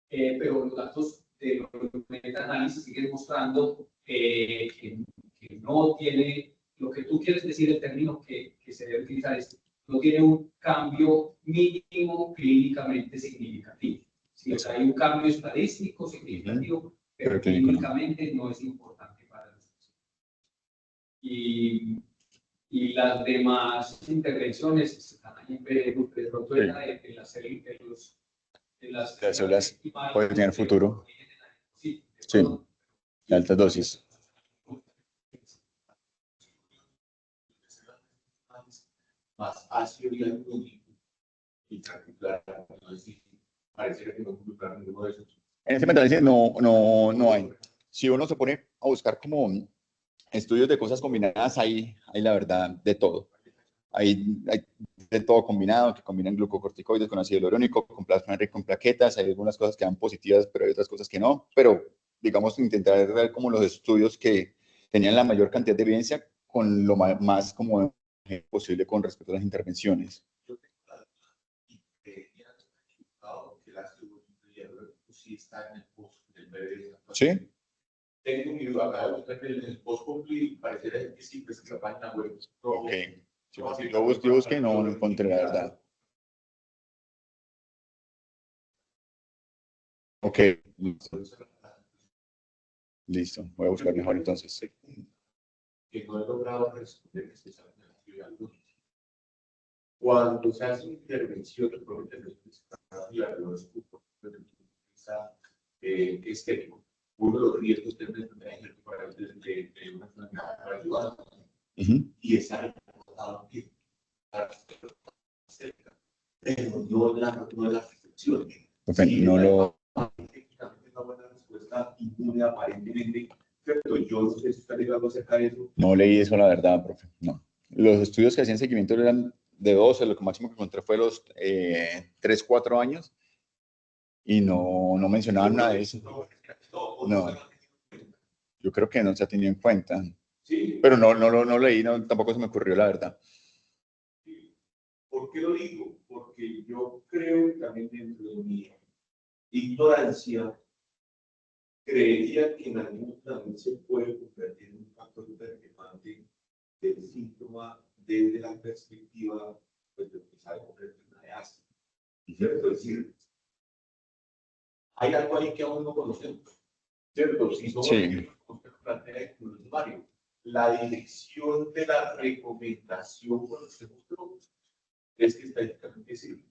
pero los datos de los metaanálisis siguen mostrando que no tiene, lo que tú quieres decir, el término que se debe utilizar es, no tiene un cambio mínimo clínicamente significativo. Sí, o sea, hay un cambio estadístico significativo, pero clínicamente no es importante para nosotros. Y las demás intervenciones están ahí, de pronto de las células pueden tener futuro. Sí, de altas dosis. Más ácido hialurónico y particular, pareciera que no publicar ninguno de esos. En este metaanálisis no hay. Si uno se pone a buscar como estudios de cosas combinadas, hay la verdad de todo. Hay de todo combinado, que combinan glucocorticoides con ácido hialurónico, con plasma rico en plaquetas. Hay algunas cosas que dan positivas, pero hay otras cosas que no. Pero, digamos, intentar ver como los estudios que tenían la mayor cantidad de evidencia con lo más como posible con respecto a las intervenciones. Yo tengo la duda que el ácido hialurónico sí está en el post del bebé. ¿Sí? Tengo mi duda, acá de buscar en el post complete, pareciera que sí, pues es la página web. Ok. Yo busqué y no encontré la verdad. Ok. Listo. Voy a buscar mejor entonces. Que no he logrado responder especialmente la ácido hialurónico. Cuando se hace una intervención, estético, uno de los riesgos de una enfermedad de una enfermedad ayudar. Y esa pero no la recepción. No lo... Técnicamente una buena respuesta inmune aparentemente, pero yo no sé si está llegando a sacar eso. No leí eso, la verdad, profe. No. los estudios que hacían seguimiento eran de 12, lo que máximo que encontré fue los 3, 4 años, y no mencionaban nada de eso. No, yo creo que no se ha tenido en cuenta. Sí. Pero no leí, tampoco se me ocurrió, la verdad. ¿Por qué lo digo? Porque yo creo que también dentro de mi ignorancia creería que en algún también se puede convertir en un factor determinante del síntoma desde la perspectiva pues, de lo que sabe con una de asma. ¿Cierto? Es decir, hay algo ahí que aún no conocemos. ¿Cierto? Si somos que plantea el usuario, la dirección de la recomendación con los seguros es que estadísticamente sirve.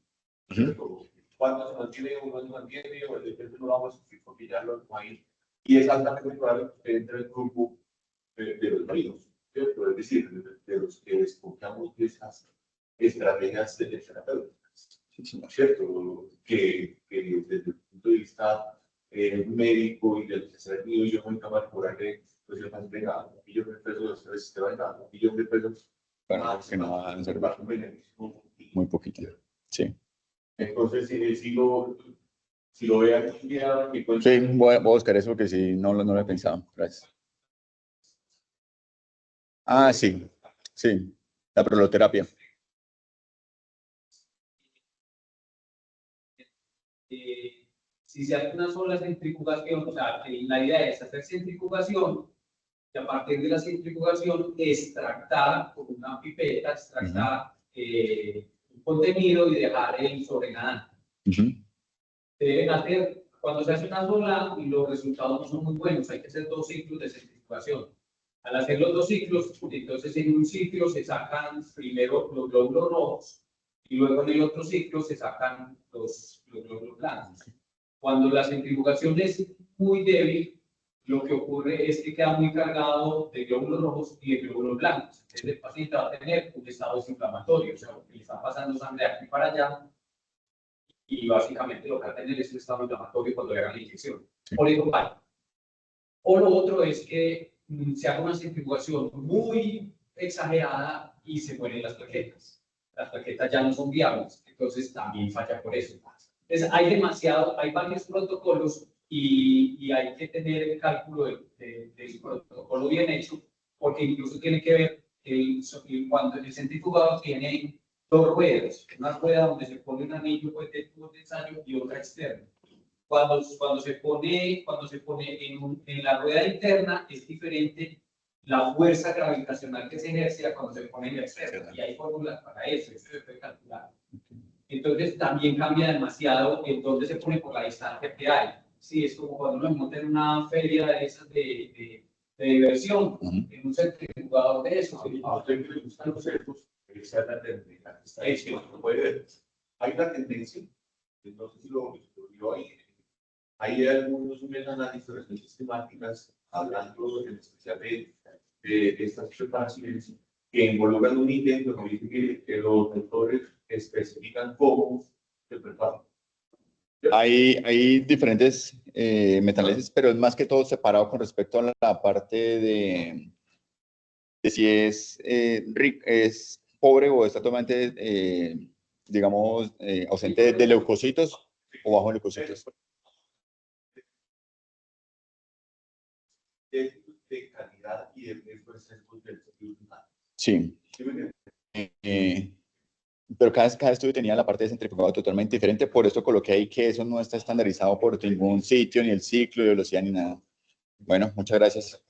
¿Cuánto se mantiene o no se mantiene? O el depende no lo vamos a sufrir porque ya lo vamos a ir. Y es altamente probable que usted entre el grupo de los marinos, ¿cierto? Es decir, de los que desconfiamos de esas estrategias terapéuticas, ¿cierto? Que desde el punto de vista médico y del tercer nido, yo soy capaz de cobrarle pues yo más venga, $1 millón de pesos, te va a dar $1 millón de pesos. Bueno, que no va a ser muy poquito. Sí. Entonces, si lo ve aquí, sí, voy a buscar eso porque sí, no lo he pensado. Gracias. Ah, sí, la proloterapia. Si se hace una sola centrifugación, o sea, la idea es hacer centrifugación y a partir de la centrifugación extractar con una pipeta, un contenido y dejar el sobrenadante. Deben hacer, cuando se hace una sola, los resultados no son muy buenos, hay que hacer 2 ciclos de centrifugación. Al hacer los 2 ciclos, entonces en un ciclo se sacan primero los glóbulos rojos y luego en el otro ciclo se sacan los glóbulos blancos. Cuando la centrifugación es muy débil, lo que ocurre es que queda muy cargado de glóbulos rojos y de glóbulos blancos. Entonces el paciente va a tener un estado inflamatorio, o sea, le está pasando sangre de aquí para allá y básicamente lo que va a tener es un estado inflamatorio cuando le hagan la inyección. Por eso, vale. O lo otro es que se haga una centrifugación muy exagerada y se mueren las plaquetas. Las plaquetas ya no son viables, entonces también falla por eso. Entonces hay varios protocolos y hay que tener el cálculo del protocolo bien hecho, porque incluso tiene que ver cuando el centrifugado tiene 2 ruedas, una rueda donde se pone un anillo pues, de ensayo y otra externa. Cuando se pone en la rueda interna es diferente la fuerza gravitacional que se ejerce a cuando se pone en la externa, y hay fórmulas para eso se puede calcular. Entonces también cambia demasiado en dónde se pone por la distancia que hay. Sí, es como cuando uno monta en una feria de esas de diversión, en un centrifugador de esos. A usted que le gustan los cerdos, esa es la tendencia. Es que no puede ver. Hay una tendencia, no sé si lo vio ahí. Hay algunos meta-análisis sistemáticas hablando en especial de estas preparaciones que involucran un intento que dice que los autores especifican cómo se preparan. Hay diferentes metanálisis, pero es más que todo separado con respecto a la parte de si es pobre o está totalmente, digamos, ausente de leucocitos o bajo leucocitos. De calidad y de riesgo de sesgos del estudio humano. Sí. Pero cada estudio tenía la parte de centrifugado totalmente diferente, por eso coloqué ahí que eso no está estandarizado por ningún sitio, ni el ciclo de velocidad, ni nada. Bueno, muchas gracias.